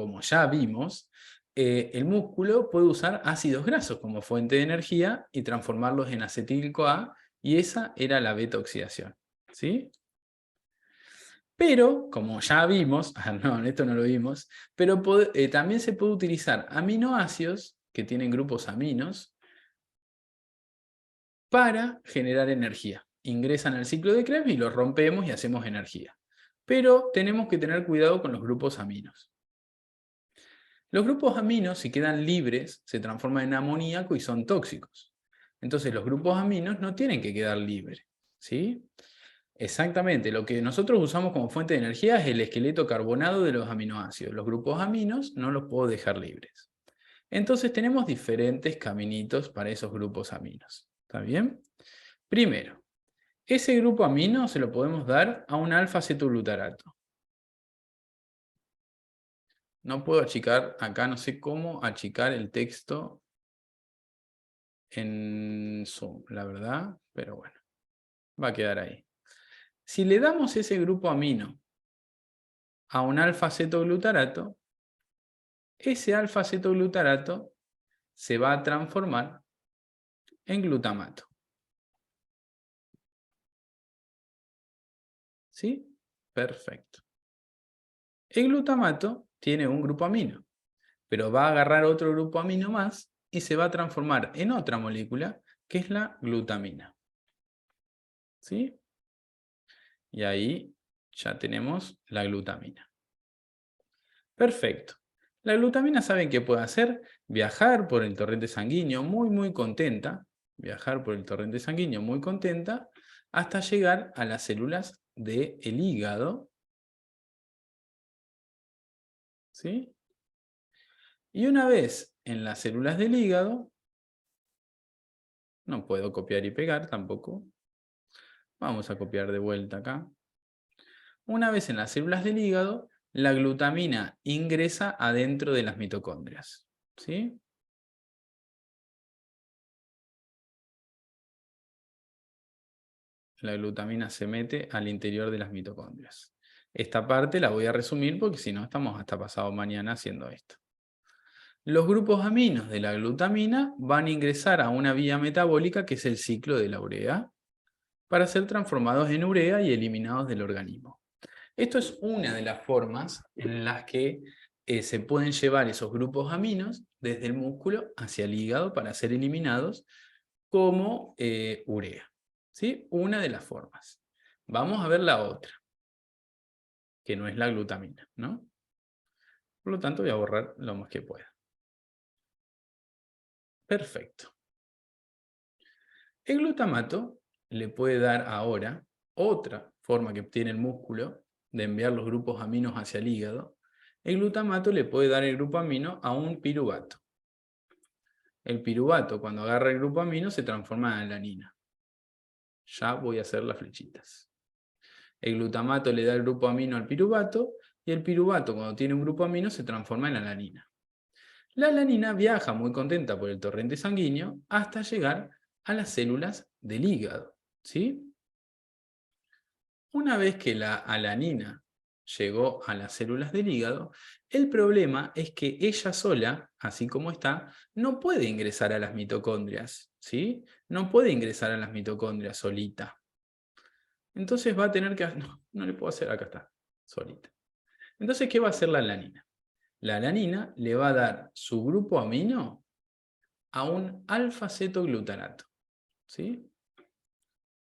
A: el músculo puede usar ácidos grasos como fuente de energía y transformarlos en acetil-CoA, y esa era la beta-oxidación. ¿Sí? Pero, como ya vimos, no, esto no lo vimos, pero también se puede utilizar aminoácidos que tienen grupos aminos para generar energía. Ingresan al ciclo de Krebs y los rompemos y hacemos energía. Pero tenemos que tener cuidado con los grupos aminos. Los grupos aminos, si quedan libres, se transforman en amoníaco y son tóxicos. Entonces los grupos aminos no tienen que quedar libres. ¿Sí? Exactamente, lo que nosotros usamos como fuente de energía es el esqueleto carbonado de los aminoácidos. Los grupos aminos no los puedo dejar libres. Entonces tenemos diferentes caminitos para esos grupos aminos. ¿Está bien? Primero, ese grupo amino se lo podemos dar a un alfa-cetoglutarato. No puedo achicar acá, no sé cómo achicar el texto en Zoom, la verdad, pero bueno, va a quedar ahí. Si le damos ese grupo amino a un alfa-cetoglutarato, ese alfa-cetoglutarato se va a transformar en glutamato. ¿Sí? Perfecto. El glutamato tiene un grupo amino, pero va a agarrar otro grupo amino más y se va a transformar en otra molécula que es la glutamina. ¿Sí? Y ahí ya tenemos la glutamina. Perfecto. La glutamina, ¿saben qué puede hacer? Viajar por el torrente sanguíneo muy contenta, viajar por el torrente sanguíneo muy contenta, hasta llegar a las células del hígado. ¿Sí? Y una vez en las células del hígado, No puedo copiar y pegar tampoco. Vamos a copiar de vuelta acá. Una vez en las células del hígado, la glutamina ingresa adentro de las mitocondrias. ¿Sí? La glutamina se mete al interior de las mitocondrias. Esta parte la voy a resumir porque si no estamos hasta pasado mañana haciendo esto. Los grupos aminos de la glutamina van a ingresar a una vía metabólica que es el ciclo de la urea, para ser transformados en urea y eliminados del organismo. Esto es una de las formas en las que se pueden llevar esos grupos aminos desde el músculo hacia el hígado para ser eliminados como urea. ¿Sí? Una de las formas. Vamos a ver la otra, que no es la glutamina, ¿no? Por lo tanto voy a borrar lo más que pueda. Perfecto. El glutamato le puede dar ahora otra forma que tiene el músculo de enviar los grupos aminos hacia el hígado. El glutamato le puede dar el grupo amino a un piruvato. El piruvato, cuando agarra el grupo amino, se transforma en alanina. Ya voy a hacer las flechitas. El glutamato le da el grupo amino al piruvato, y el piruvato, cuando tiene un grupo amino, se transforma en alanina. La alanina viaja muy contenta por el torrente sanguíneo hasta llegar a las células del hígado. ¿Sí? Una vez que la alanina llegó a las células del hígado, el problema es que ella sola, así como está, no puede ingresar a las mitocondrias, ¿sí? No puede ingresar a las mitocondrias solita. Entonces va a tener que... No le puedo hacer, acá está, solita. Entonces, ¿qué va a hacer la alanina? La alanina le va a dar su grupo amino a un alfa-cetoglutarato, ¿sí?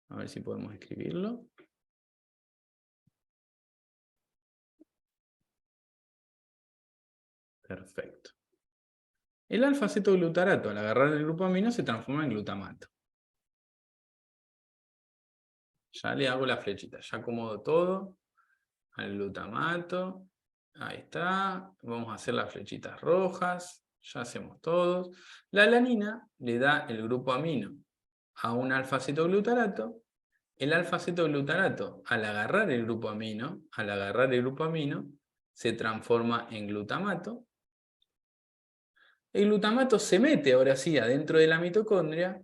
A: A ver si podemos escribirlo. Perfecto. El alfa-cetoglutarato, al agarrar el grupo amino, se transforma en glutamato. Ya le hago la flechita, ya acomodo todo al glutamato. Ahí está. Vamos a hacer las flechitas rojas. Ya hacemos todos. La alanina le da el grupo amino a un alfa-cetoglutarato. El alfa-cetoglutarato, al agarrar el grupo amino, se transforma en glutamato. El glutamato se mete ahora sí adentro de la mitocondria,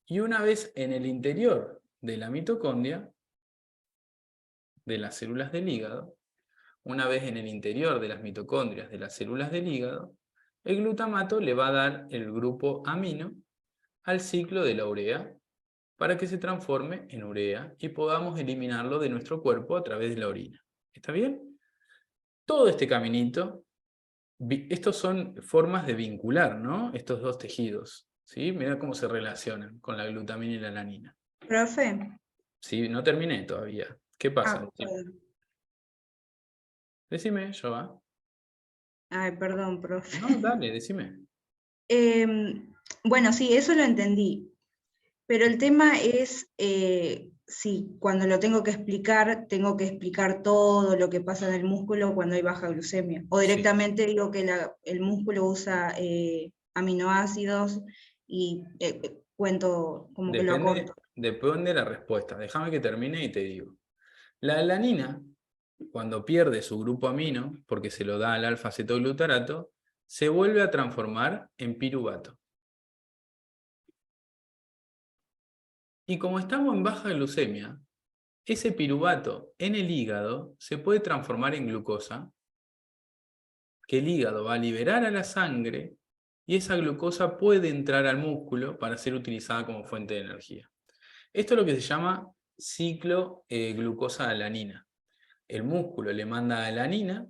A: y una vez en el interior de la mitocondria, de las células del hígado, una vez en el interior de las mitocondrias de las células del hígado, el glutamato le va a dar el grupo amino al ciclo de la urea, para que se transforme en urea y podamos eliminarlo de nuestro cuerpo a través de la orina. ¿Está bien? Todo este caminito, estos son formas de vincular, ¿no? Estos dos tejidos, ¿sí? Mirá cómo se relacionan con la glutamina y la alanina.
D: Profe.
A: Sí, no terminé todavía. ¿Qué pasa?
D: Perdón.
A: Decime, Joa.
D: Ay, perdón, profe.
A: No, dale, decime.
D: Bueno, sí, eso lo entendí. Pero el tema es, si cuando lo tengo que explicar todo lo que pasa en el músculo cuando hay baja glucemia. O directamente digo que el músculo usa aminoácidos y cuento como que lo acorto.
A: Depende de la respuesta. Déjame que termine y te digo. La alanina, cuando pierde su grupo amino, porque se lo da al alfa-cetoglutarato, se vuelve a transformar en piruvato. Y como estamos en baja glucemia, ese piruvato en el hígado se puede transformar en glucosa, que el hígado va a liberar a la sangre, y esa glucosa puede entrar al músculo para ser utilizada como fuente de energía. Esto es lo que se llama ciclo glucosa-alanina. El músculo le manda alanina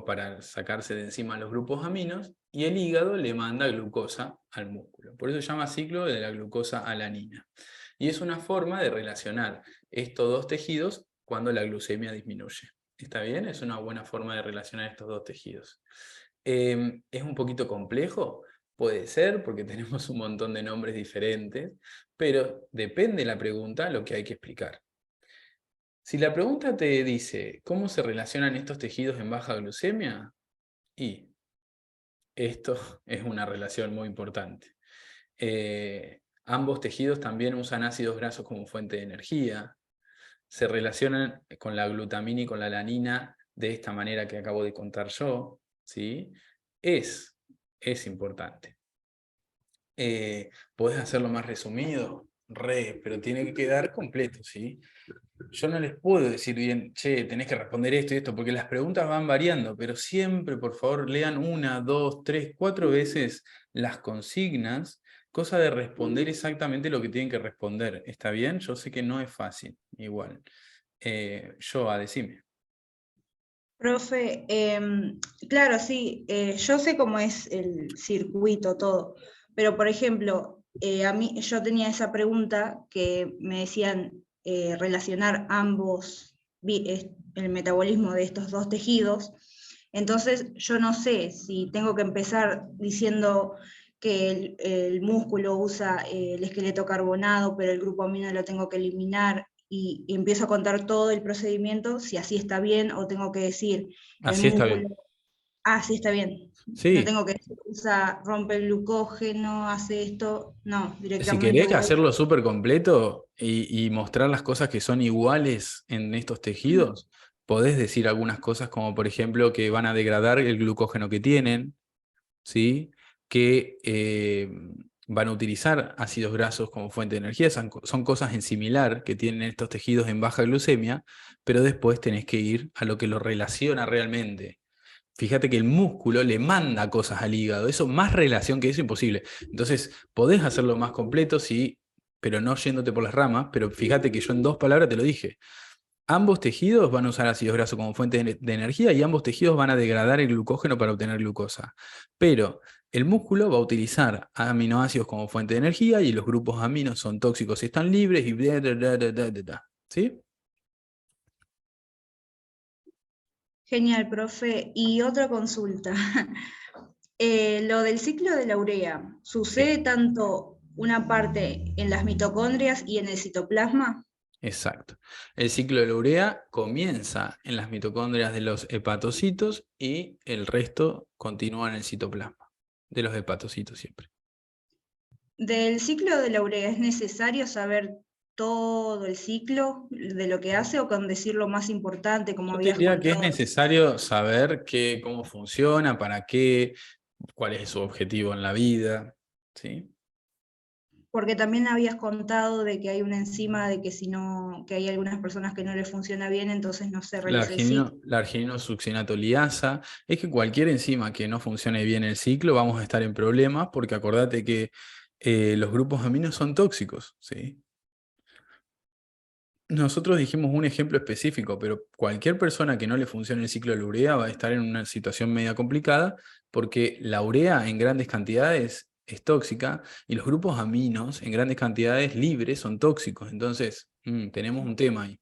A: para sacarse de encima los grupos aminos, y el hígado le manda glucosa al músculo. Por eso se llama ciclo de la glucosa-alanina. Y es una forma de relacionar estos dos tejidos cuando la glucemia disminuye. ¿Está bien? Es una buena forma de relacionar estos dos tejidos. ¿Es un poquito complejo? Puede ser, porque tenemos un montón de nombres diferentes, pero depende de la pregunta lo que hay que explicar. Si la pregunta te dice ¿cómo se relacionan estos tejidos en baja glucemia? Y esto es una relación muy importante. Ambos tejidos también usan ácidos grasos como fuente de energía. Se relacionan con la glutamina y con la alanina de esta manera que acabo de contar yo, ¿sí? Es importante. ¿Podés hacerlo más resumido? Pero tiene que quedar completo, ¿sí? Yo no les puedo decir bien, che, tenés que responder esto y esto, porque las preguntas van variando, pero siempre, por favor, lean 1, 2, 3, 4 veces las consignas, cosa de responder exactamente lo que tienen que responder. ¿Está bien? Yo sé que no es fácil, igual. Joa, decime.
D: Profe, claro, sí, yo sé cómo es el circuito, todo, pero por ejemplo, a mí yo tenía esa pregunta que me decían relacionar ambos, el metabolismo de estos dos tejidos, entonces yo no sé si tengo que empezar diciendo que el músculo usa el esqueleto carbonado, pero el grupo amino lo tengo que eliminar, y empiezo a contar todo el procedimiento, si así está bien, o tengo que decir, el
A: Así está bien.
D: músculo, sí está bien.
A: Sí.
D: No tengo que decir, rompe el glucógeno, hace esto, no,
A: Si
D: directamente
A: querés
D: voy.
A: hacerlo súper completo y mostrar las cosas que son iguales en estos tejidos, podés decir algunas cosas como, por ejemplo, que van a degradar el glucógeno que tienen, ¿sí? Que van a utilizar ácidos grasos como fuente de energía. Son cosas en similar que tienen estos tejidos en baja glucemia, pero después tenés que ir a lo que lo relaciona realmente. Fíjate que el músculo le manda cosas al hígado, eso más relación que eso imposible. Entonces, podés hacerlo más completo, sí, pero no yéndote por las ramas, pero fíjate que yo en 2 palabras te lo dije. Ambos tejidos van a usar ácidos grasos como fuente de energía y ambos tejidos van a degradar el glucógeno para obtener glucosa. Pero el músculo va a utilizar aminoácidos como fuente de energía y los grupos aminos son tóxicos y están libres y ¿sí?
D: Genial, profe. Y otra consulta. Lo del ciclo de la urea, ¿sucede tanto una parte en las mitocondrias y en el citoplasma?
A: Exacto. El ciclo de la urea comienza en las mitocondrias de los hepatocitos y el resto continúa en el citoplasma de los hepatocitos siempre.
D: Del ciclo de la urea, ¿es necesario saber todo el ciclo de lo que hace, o con decir lo más importante, como
A: Yo te
D: habías
A: diría que es
D: contado?
A: necesario saber cómo funciona, para qué, cuál es su objetivo en la vida, ¿sí?
D: Porque también habías contado de que hay una enzima, de que si no, que hay algunas personas que no les funciona bien, entonces no se realiza el ciclo.
A: La argininosuccinato liasa, es que cualquier enzima que no funcione bien el ciclo, vamos a estar en problemas, porque acordate que los grupos aminos son tóxicos, ¿sí? Nosotros dijimos un ejemplo específico, pero cualquier persona que no le funcione el ciclo de la urea va a estar en una situación media complicada, porque la urea en grandes cantidades es tóxica y los grupos aminos en grandes cantidades libres son tóxicos. Entonces, tenemos un tema ahí.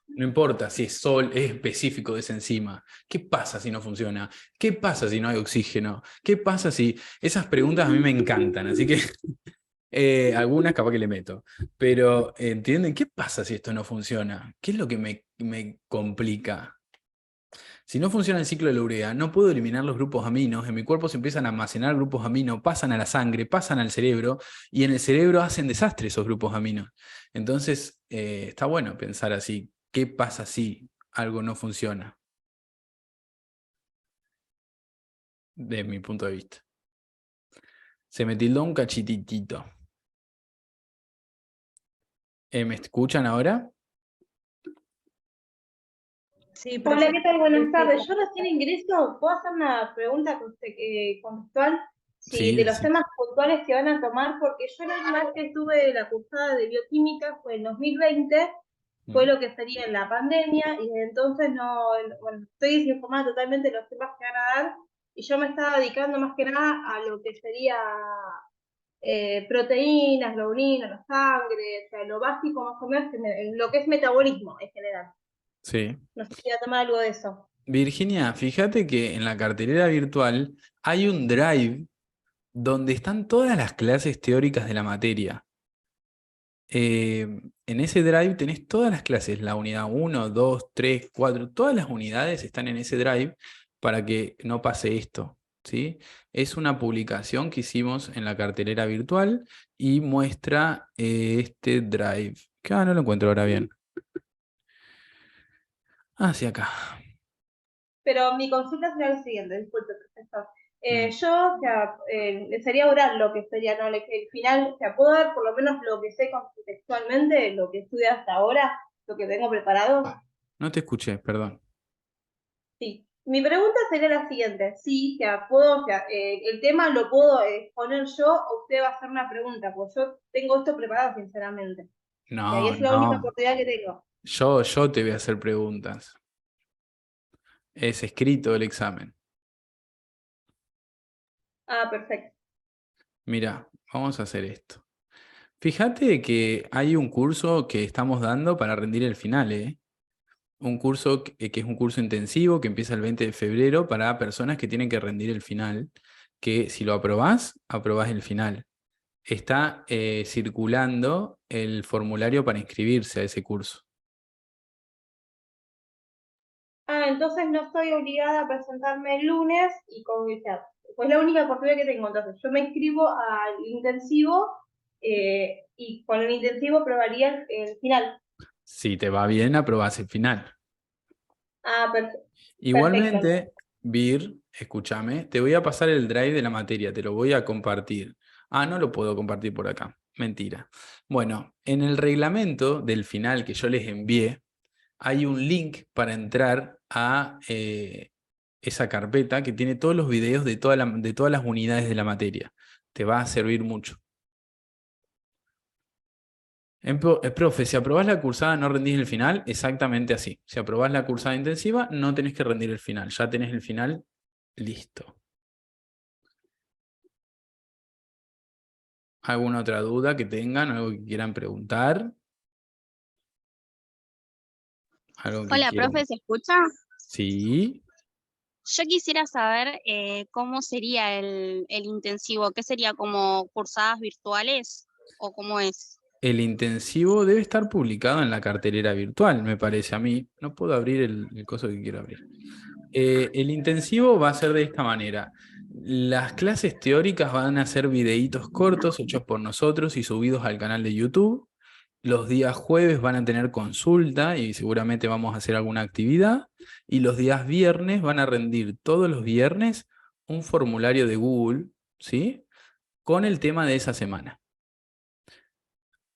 A: No importa si es específico de esa enzima. ¿Qué pasa si no funciona? ¿Qué pasa si no hay oxígeno? ¿Qué pasa si...? Esas preguntas a mí me encantan, así que algunas capaz que le meto. Pero, ¿entienden? ¿Qué pasa si esto no funciona? ¿Qué es lo que me complica? Si no funciona el ciclo de la urea, no puedo eliminar los grupos aminos, en mi cuerpo se empiezan a almacenar grupos aminos, pasan a la sangre, pasan al cerebro, y en el cerebro hacen desastre esos grupos aminos. Entonces, está bueno pensar así, ¿qué pasa si algo no funciona? Desde mi punto de vista. Se me tildó un cachititito. ¿Me escuchan ahora?
D: Sí,
F: Hola,
D: profe.
F: ¿qué tal? Buenas tardes. Yo recién ingreso. ¿Puedo hacer una pregunta contextual? Sí,
A: Sí,
F: de los
A: sí.
F: temas puntuales que van a tomar, porque yo la última vez que estuve la cursada de bioquímica fue en 2020, fue lo que sería en la pandemia, y desde entonces no, bueno, estoy desinformada totalmente de los temas que van a dar, y yo me estaba dedicando más que nada a lo que sería proteínas, la orina, la sangre, o sea, lo básico más o menos, lo que es metabolismo en general.
A: Sí.
F: No sé si voy a tomar algo de eso.
A: Virginia, fíjate que en la cartelera virtual hay un drive donde están todas las clases teóricas de la materia. En ese drive tenés todas las clases, la unidad 1, 2, 3, 4, todas las unidades están en ese drive para que no pase esto. ¿sí? Es una publicación que hicimos en la cartelera virtual y muestra este drive. Que no lo encuentro ahora bien. Hacia acá.
F: Pero mi consulta sería la siguiente, disculpe, profesor.
A: Mm.
F: Yo, o sea, sería oral lo que sería, ¿no? El final, o sea, puedo dar por lo menos lo que sé contextualmente, lo que estudié hasta ahora, lo que tengo preparado.
A: No te escuché, perdón.
F: Sí. Mi pregunta sería la siguiente. Sí, o sea, puedo, o sea, el tema lo puedo exponer yo o usted va a hacer una pregunta, porque yo tengo esto preparado, sinceramente. Y ahí
A: No,
F: es la única
A: no.
F: oportunidad que tengo.
A: Yo te voy a hacer preguntas. Es escrito el examen.
F: Ah, perfecto.
A: Mira, vamos a hacer esto. Fíjate que hay un curso que estamos dando para rendir el final, ¿eh? Un curso que es un curso intensivo que empieza el 20 de febrero para personas que tienen que rendir el final, que si lo aprobás, aprobás el final. Está circulando el formulario para inscribirse a ese curso.
F: Ah, entonces no estoy obligada a presentarme el lunes y con o sea, pues la única oportunidad que tengo. Entonces, yo me inscribo al intensivo y con el intensivo probaría el final.
A: Si te va bien, aprobás el final.
F: Ah, perfecto.
A: Igualmente, Vir, escúchame, te voy a pasar el drive de la materia, te lo voy a compartir. Ah, no lo puedo compartir por acá. Mentira. Bueno, en el reglamento del final que yo les envié, hay un link para entrar a esa carpeta que tiene todos los videos de todas las unidades de la materia. Te va a servir mucho. Profe, si aprobás la cursada no rendís el final, exactamente así. Si aprobás la cursada intensiva, no tenés que rendir el final. Ya tenés el final listo. ¿Alguna otra duda que tengan? ¿Algo que quieran preguntar? ¿Algo que
G: Hola,
A: quieran?
G: profe, ¿se escucha?
A: Sí.
G: Yo quisiera saber cómo sería el intensivo. ¿Qué sería, como cursadas virtuales o cómo es?
A: El intensivo debe estar publicado en la cartelera virtual, me parece a mí. No puedo abrir el coso que quiero abrir. El intensivo va a ser de esta manera. Las clases teóricas van a ser videitos cortos hechos por nosotros y subidos al canal de YouTube. Los días jueves van a tener consulta y seguramente vamos a hacer alguna actividad. Y los días viernes van a rendir todos los viernes un formulario de Google, ¿sí? Con el tema de esa semana.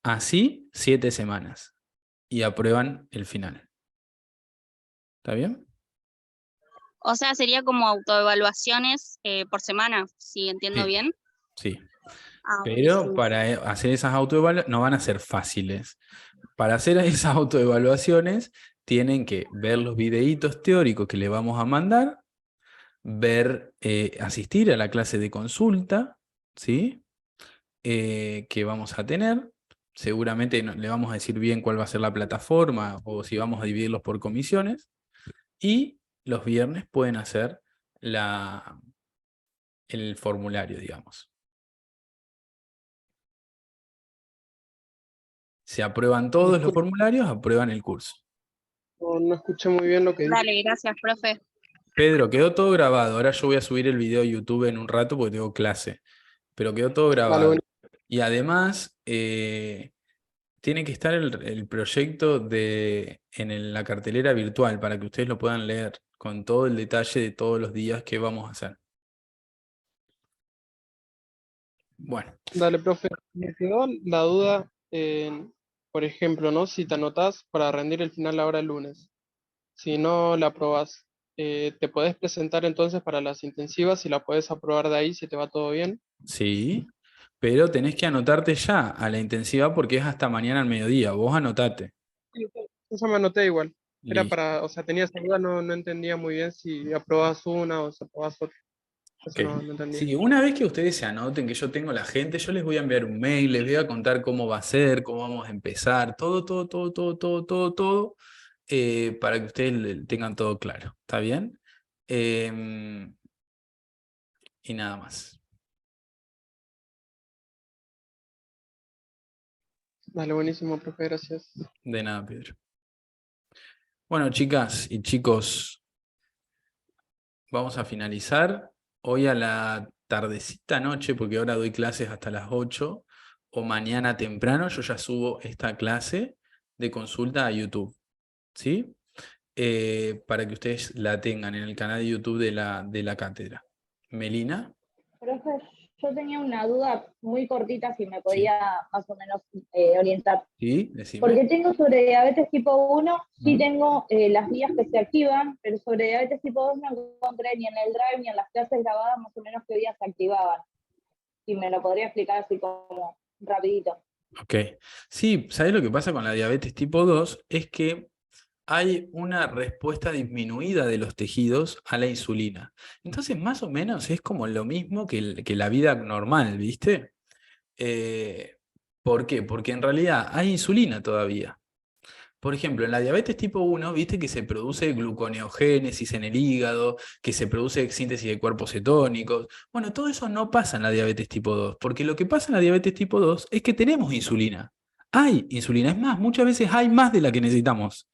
A: Así, 7 semanas. Y aprueban el final. ¿Está bien?
G: O sea, sería como autoevaluaciones por semana, si entiendo
A: Sí.
G: bien.
A: Sí.
G: Ah,
A: Pero
G: buenísimo.
A: para hacer esas autoevaluaciones no van a ser fáciles. Para hacer esas autoevaluaciones tienen que ver los videitos teóricos que le vamos a mandar, asistir a la clase de consulta, ¿sí? Que vamos a tener. Seguramente le vamos a decir bien cuál va a ser la plataforma o si vamos a dividirlos por comisiones. Y los viernes pueden hacer el formulario, digamos. Se aprueban todos los formularios, aprueban el curso.
H: No escuché muy bien lo que dijo.
G: Dale, gracias, profe.
A: Pedro, quedó todo grabado. Ahora yo voy a subir el video a YouTube en un rato porque tengo clase. Pero quedó todo grabado.
H: Vale,
A: Y además, tiene que estar el proyecto en la cartelera virtual para que ustedes lo puedan leer con todo el detalle de todos los días que vamos a hacer. Bueno.
H: dale, profe. Me quedó la duda, por ejemplo, ¿no? Si te anotás para rendir el final ahora el lunes, si no la aprobás, ¿te podés presentar entonces para las intensivas y la podés aprobar de ahí si te va todo bien?
A: Sí, pero tenés que anotarte ya a la intensiva porque es hasta mañana al mediodía. Vos anotate.
H: Yo me anoté igual. Era
A: Listo.
H: o sea, tenía esa duda, no entendía muy bien si aprobás una o si aprobás otra. Eso
A: Ok.
H: no entendía.
A: Sí, una vez que ustedes se anoten, que yo tengo la gente, yo les voy a enviar un mail, les voy a contar cómo va a ser, cómo vamos a empezar, todo, para que ustedes tengan todo claro. ¿Está bien? Y nada más.
H: Dale, buenísimo, profe, gracias.
A: De nada, Pedro. Bueno, chicas y chicos, vamos a finalizar. hoy a la tardecita noche, porque ahora doy clases hasta las 8, o mañana temprano, yo ya subo esta clase de consulta a YouTube, ¿sí? Para que ustedes la tengan en el canal de YouTube de la cátedra. Melina.
C: Profe, yo tenía una duda muy cortita, si me
A: Sí.
C: podía más o menos orientar.
A: Sí, decime.
C: Porque tengo sobre diabetes tipo 1, sí
A: Ujú.
C: tengo las vías que se activan, pero sobre diabetes tipo 2 no encontré ni en el Drive ni en las clases grabadas más o menos qué vías se activaban. Si me lo podría explicar así como rapidito.
A: Ok. Sí, ¿sabés lo que pasa con la diabetes tipo 2? Es que hay una respuesta disminuida de los tejidos a la insulina. Entonces, más o menos es como lo mismo que la vida normal, ¿viste? ¿Por qué? Porque en realidad hay insulina todavía. Por ejemplo, en la diabetes tipo 1, viste que se produce gluconeogénesis en el hígado, que se produce síntesis de cuerpos cetónicos. Bueno, todo eso no pasa en la diabetes tipo 2, porque lo que pasa en la diabetes tipo 2 es que tenemos insulina. Hay insulina, es más, muchas veces hay más de la que necesitamos.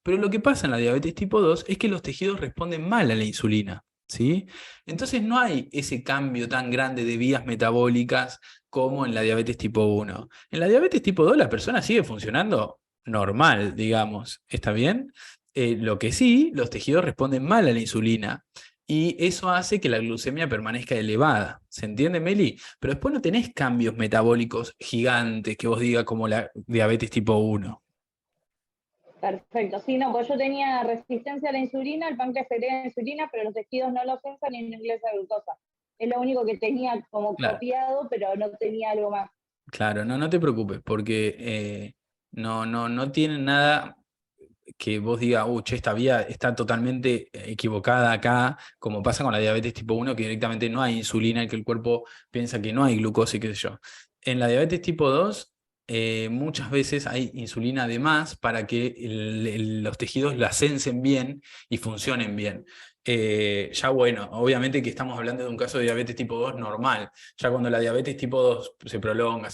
A: Pero lo que pasa en la diabetes tipo 2 es que los tejidos responden mal a la insulina, ¿sí? Entonces no hay ese cambio tan grande de vías metabólicas como en la diabetes tipo 1. En la diabetes tipo 2 la persona sigue funcionando normal, digamos, ¿está bien? Lo que sí, los tejidos responden mal a la insulina y eso hace que la glucemia permanezca elevada. ¿Se entiende, Meli? Pero después no tenés cambios metabólicos gigantes que vos digas como la diabetes tipo 1.
C: Perfecto, sí, no, pues yo tenía resistencia a la insulina, el páncreas segrega insulina, pero los tejidos no lo sensan y no ingresa glucosa. Es lo único que tenía como
A: Claro.
C: copiado, pero no tenía algo más.
A: Claro, no te preocupes, porque no tienen nada que vos digas, che, esta vía está totalmente equivocada acá, como pasa con la diabetes tipo 1, que directamente no hay insulina y que el cuerpo piensa que no hay glucosa y qué sé yo. En la diabetes tipo 2, muchas veces hay insulina de más para que los tejidos la sensen bien y funcionen bien. Ya bueno, obviamente que estamos hablando de un caso de diabetes tipo 2 normal. Ya cuando la diabetes tipo 2 se prolonga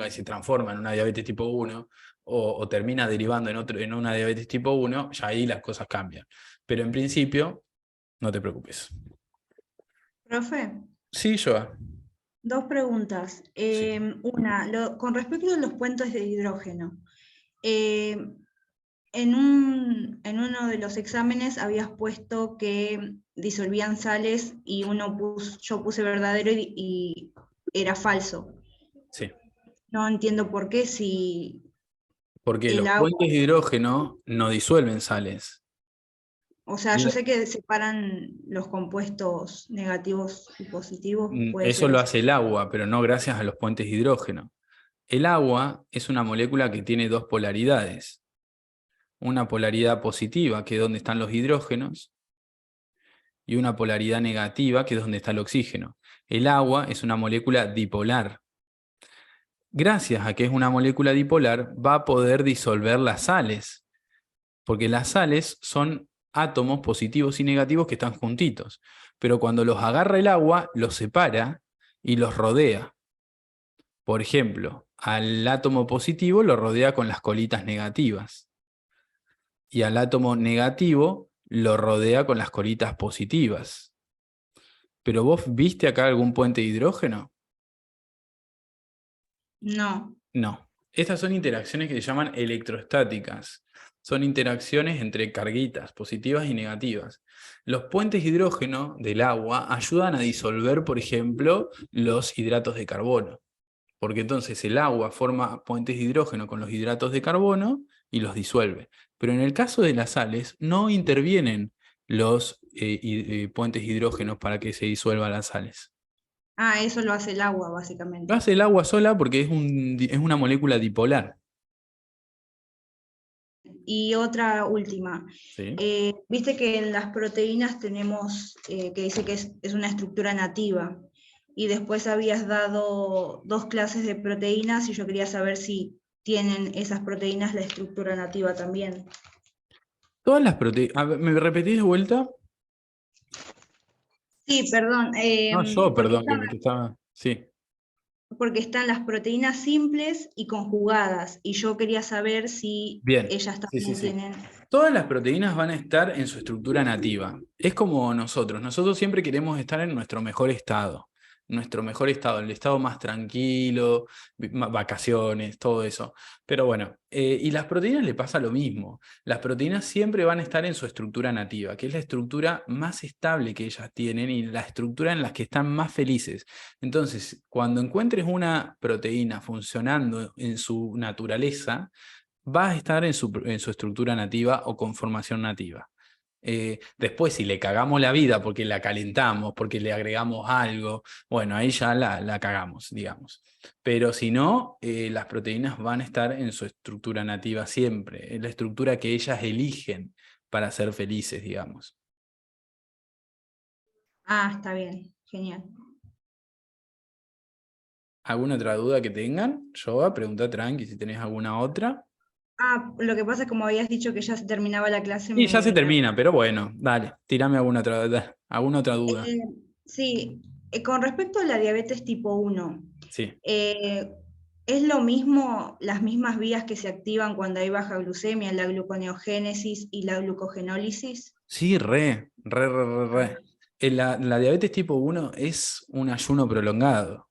A: y se transforma en una diabetes tipo 1 o termina derivando en una diabetes tipo 1, ya ahí las cosas cambian. Pero en principio, no te preocupes.
D: Profe,
A: Sí, Joa.
D: 2 preguntas.
A: Sí.
D: Una, con respecto a los puentes de hidrógeno. En uno de los exámenes habías puesto que disolvían sales y yo puse verdadero y era falso.
A: Sí.
D: No entiendo por qué si
A: Porque
D: el
A: los
D: agua,
A: puentes de hidrógeno no disuelven sales.
D: o sea, yo sé que separan los compuestos negativos y positivos, puede
A: Eso
D: ser
A: lo
D: eso.
A: hace el agua, pero no gracias a los puentes de hidrógeno. El agua es una molécula que tiene dos polaridades. Una polaridad positiva, que es donde están los hidrógenos, y una polaridad negativa, que es donde está el oxígeno. El agua es una molécula dipolar. Gracias a que es una molécula dipolar, va a poder disolver las sales, porque las sales son átomos positivos y negativos que están juntitos, pero cuando los agarra el agua, los separa y los rodea. Por ejemplo, al átomo positivo lo rodea con las colitas negativas, y al átomo negativo lo rodea con las colitas positivas. ¿Pero vos viste acá algún puente de hidrógeno?
D: No.
A: No. Estas son interacciones que se llaman electrostáticas. Son interacciones entre carguitas positivas y negativas. Los puentes de hidrógeno del agua ayudan a disolver, por ejemplo, los hidratos de carbono. Porque entonces el agua forma puentes de hidrógeno con los hidratos de carbono y los disuelve. Pero en el caso de las sales no intervienen los puentes de hidrógeno para que se disuelvan las sales.
D: Ah, eso lo hace el agua,
A: Lo
D: básicamente.
A: hace el agua sola porque es una molécula dipolar.
D: Y otra última.
A: ¿Sí?
D: Viste que en las proteínas tenemos, que dice que es una estructura nativa, y después habías dado 2 clases de proteínas y yo quería saber si tienen esas proteínas la estructura nativa también.
A: Todas las proteínas... ¿Me repetís de vuelta?
D: Sí, perdón.
A: No, yo, perdón, que te estaba... Sí.
D: Porque están las proteínas simples y conjugadas, y yo quería saber si
A: Bien.
D: ellas
A: Sí,
D: también
A: sí.
D: tienen...
A: Todas las proteínas van a estar en su estructura nativa. Es como nosotros. Nosotros siempre queremos estar en nuestro mejor estado. El estado más tranquilo, vacaciones, todo eso. Pero bueno, y las proteínas le pasa lo mismo. Las proteínas siempre van a estar en su estructura nativa, que es la estructura más estable que ellas tienen y la estructura en la que están más felices. Entonces, cuando encuentres una proteína funcionando en su naturaleza, va a estar en su estructura nativa o conformación nativa. Después, si le cagamos la vida porque la calentamos, porque le agregamos algo, bueno, ahí ya la cagamos, digamos. Pero si no, las proteínas van a estar en su estructura nativa siempre, en la estructura que ellas eligen para ser felices, digamos.
D: Ah, está bien, genial.
A: ¿Alguna otra duda que tengan? Yoa, pregunta tranqui si tenés alguna otra.
D: Ah, lo que pasa es como habías dicho que ya se terminaba la clase.
A: Y ya se termina, pero bueno, dale, tirame alguna otra duda.
D: Sí, con respecto a la diabetes tipo 1,
A: Sí.
D: ¿es lo mismo, las mismas vías que se activan cuando hay baja glucemia, la gluconeogénesis y la glucogenólisis?
A: Sí, re. La diabetes tipo 1 es un ayuno prolongado.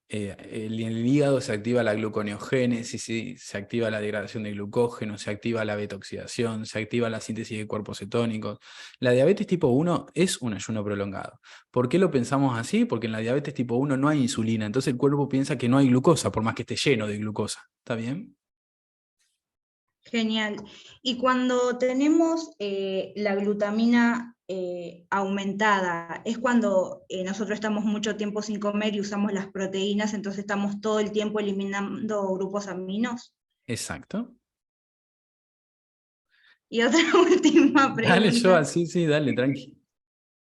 A: En el hígado se activa la gluconeogénesis, se activa la degradación de glucógeno, se activa la beta-oxidación, se activa la síntesis de cuerpos cetónicos. La diabetes tipo 1 es un ayuno prolongado. ¿Por qué lo pensamos así? Porque en la diabetes tipo 1 no hay insulina, entonces el cuerpo piensa que no hay glucosa, por más que esté lleno de glucosa. ¿Está bien?
D: Genial. Y cuando tenemos la glutamina aumentada, es cuando nosotros estamos mucho tiempo sin comer y usamos las proteínas, entonces estamos todo el tiempo eliminando grupos aminos.
A: Exacto.
D: Y otra última pregunta.
A: Dale, Joa, sí, dale, tranqui.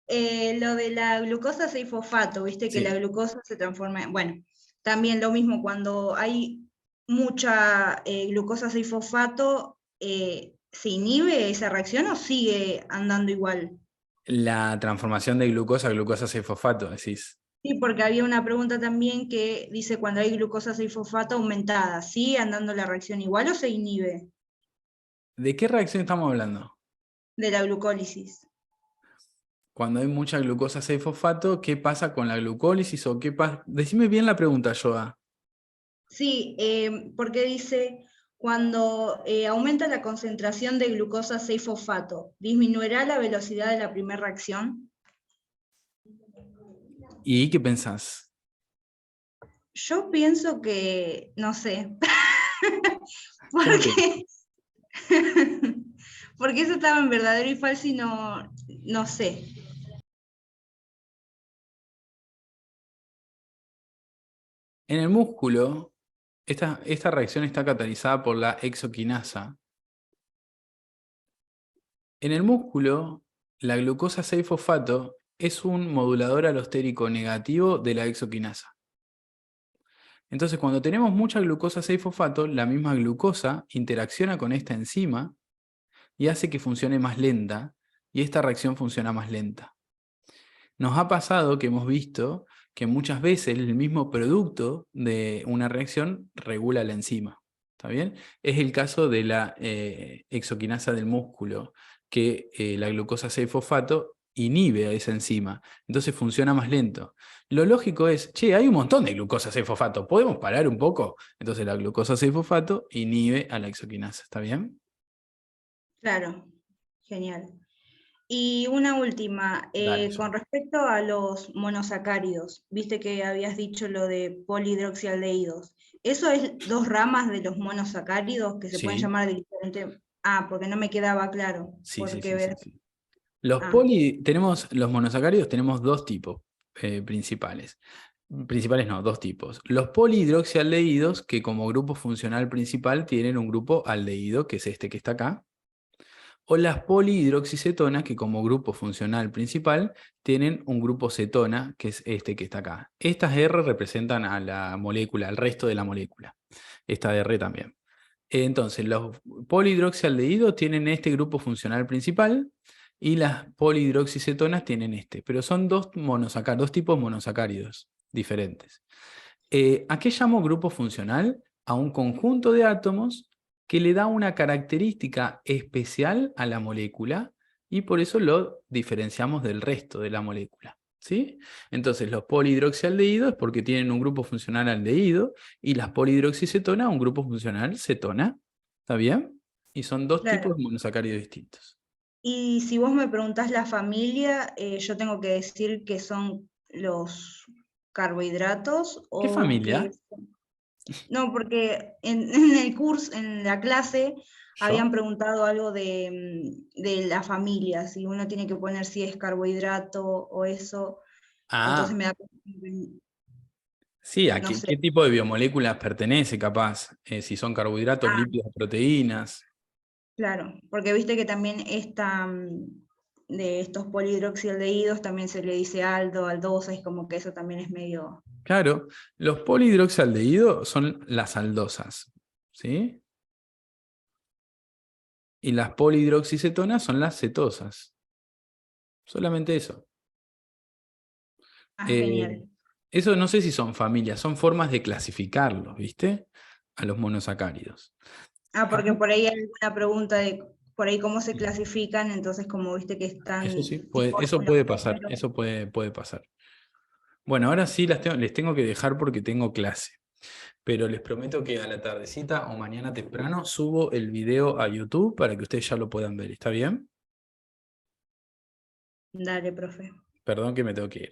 D: Lo de la glucosa 6-fosfato, viste que
A: Sí.
D: la glucosa se transforma, bueno, también lo mismo, cuando hay mucha glucosa 6-fosfato, ¿se inhibe esa reacción o sigue andando igual?
A: La transformación de glucosa a glucosa 6-fosfato, decís.
D: Sí, porque había una pregunta también que dice cuando hay glucosa 6-fosfato aumentada, ¿sigue andando la reacción igual o se inhibe?
A: ¿De qué reacción estamos hablando?
D: De la glucólisis.
A: Cuando hay mucha glucosa 6-fosfato, ¿qué pasa con la glucólisis? O qué pasa? Decime bien la pregunta, Joa.
D: Sí, porque dice, cuando aumenta la concentración de glucosa 6-fosfato, ¿disminuirá la velocidad de la primera reacción?
A: ¿Y qué pensás?
D: Yo pienso que, no sé, porque eso estaba en verdadero y falso y no sé.
A: En el músculo, esta reacción está catalizada por la exoquinasa. En el músculo, la glucosa 6-fosfato es un modulador alostérico negativo de la exoquinasa. Entonces, cuando tenemos mucha glucosa 6-fosfato, la misma glucosa interacciona con esta enzima y hace que funcione más lenta, y esta reacción funciona más lenta. Nos ha pasado que hemos visto que muchas veces el mismo producto de una reacción regula la enzima. ¿Está bien? Es el caso de la exoquinasa del músculo, que la glucosa 6-fosfato inhibe a esa enzima, entonces funciona más lento. Lo lógico es, che, hay un montón de glucosa 6-fosfato, ¿podemos parar un poco? Entonces la glucosa 6-fosfato inhibe a la exoquinasa, ¿está bien?
D: Claro, genial. Y una última, con respecto a los monosacáridos, viste que habías dicho lo de polihidroxialdehídos. ¿Eso es 2 ramas de los monosacáridos que se pueden llamar de diferente? Ah, porque no me quedaba claro.
A: Sí. Los monosacáridos tenemos 2 tipos principales. Principales no, 2 tipos. Los polihidroxialdehídos, que como grupo funcional principal tienen un grupo aldehído, que es este que está acá. O las polihidroxicetonas, que como grupo funcional principal tienen un grupo cetona, que es este que está acá. Estas R representan a la molécula, al resto de la molécula. Esta R también. Entonces, los polihidroxialdehídos tienen este grupo funcional principal y las polihidroxicetonas tienen este. Pero son 2 tipos monosacáridos diferentes. ¿A qué llamo grupo funcional? A un conjunto de átomos que le da una característica especial a la molécula y por eso lo diferenciamos del resto de la molécula. ¿Sí? Entonces los polihidroxialdehídos es porque tienen un grupo funcional aldehído y las polihidroxicetonas un grupo funcional cetona. ¿Está bien? Y son dos
D: Claro.
A: tipos de monosacáridos distintos.
D: Y si vos me preguntás la familia, yo tengo que decir que son los carbohidratos o
A: ¿Qué familia?
D: No, porque en el curso, en la clase, habían
A: ¿Yo?
D: preguntado algo de la familia, si uno tiene que poner si es carbohidrato o eso. Entonces
A: Ah,
D: me da...
A: sí, ¿a
D: No
A: qué
D: sé.
A: tipo de biomoléculas pertenece capaz? Si son carbohidratos,
D: Ah,
A: lípidos, proteínas.
D: claro, porque viste que también de estos polihidroxialdehídos también se le dice aldo, aldosa, es como que eso también es medio...
A: Claro, los polihidroxialdehídos son las aldosas, ¿sí? Y las polihidroxicetonas son las cetosas. Solamente eso.
D: genial.
A: Eso no sé si son familias, son formas de clasificarlos, ¿viste? A los monosacáridos.
D: Porque por ahí hay alguna pregunta de por ahí cómo se clasifican, entonces como viste que
A: Eso
D: están
A: sí,
D: tipo
A: eso
D: los
A: puede pasar,
D: números.
A: eso puede pasar. Bueno, ahora sí les tengo que dejar porque tengo clase. Pero les prometo que a la tardecita o mañana temprano subo el video a YouTube para que ustedes ya lo puedan ver. ¿Está bien?
D: Dale, profe.
A: Perdón que me tengo que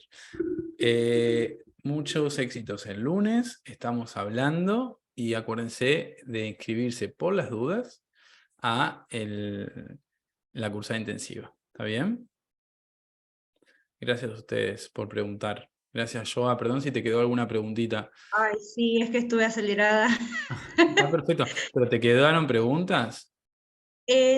A: ir. Muchos éxitos el lunes. Estamos hablando y acuérdense de inscribirse por las dudas a la cursada intensiva. ¿Está bien? Gracias a ustedes por preguntar. Gracias, Joa. Perdón si te quedó alguna preguntita.
D: Ay, sí, es que estuve acelerada.
A: Está perfecto. ¿Pero te quedaron preguntas?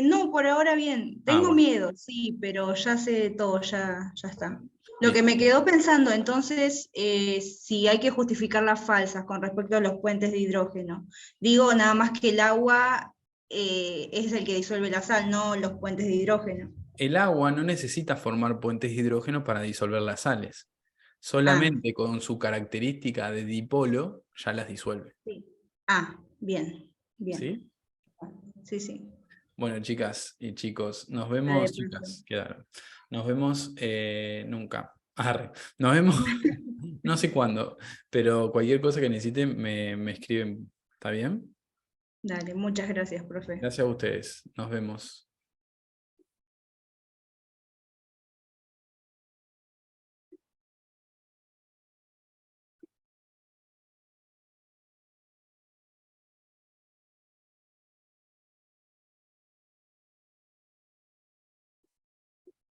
D: No, por ahora bien.
A: Ah,
D: Tengo
A: bueno.
D: miedo, sí, pero ya sé todo, ya está. Lo que
A: Listo.
D: me quedó pensando, entonces, si hay que justificar las falsas con respecto a los puentes de hidrógeno. Digo nada más que el agua es el que disuelve la sal, no los puentes de hidrógeno.
A: El agua no necesita formar puentes de hidrógeno para disolver las sales.
D: Ah,
A: Solamente con su característica de dipolo ya las disuelve.
D: sí. Bien, bien.
A: ¿Sí?
D: Sí, sí.
A: Bueno, chicas y chicos, nos
D: Dale,
A: vemos,
D: profe.
A: chicas, quedaron. Nos vemos nunca. Arre. Nos vemos no sé cuándo, pero cualquier cosa que necesiten me escriben. ¿Está bien?
D: Dale, muchas gracias, profe.
A: Gracias a ustedes. Nos vemos.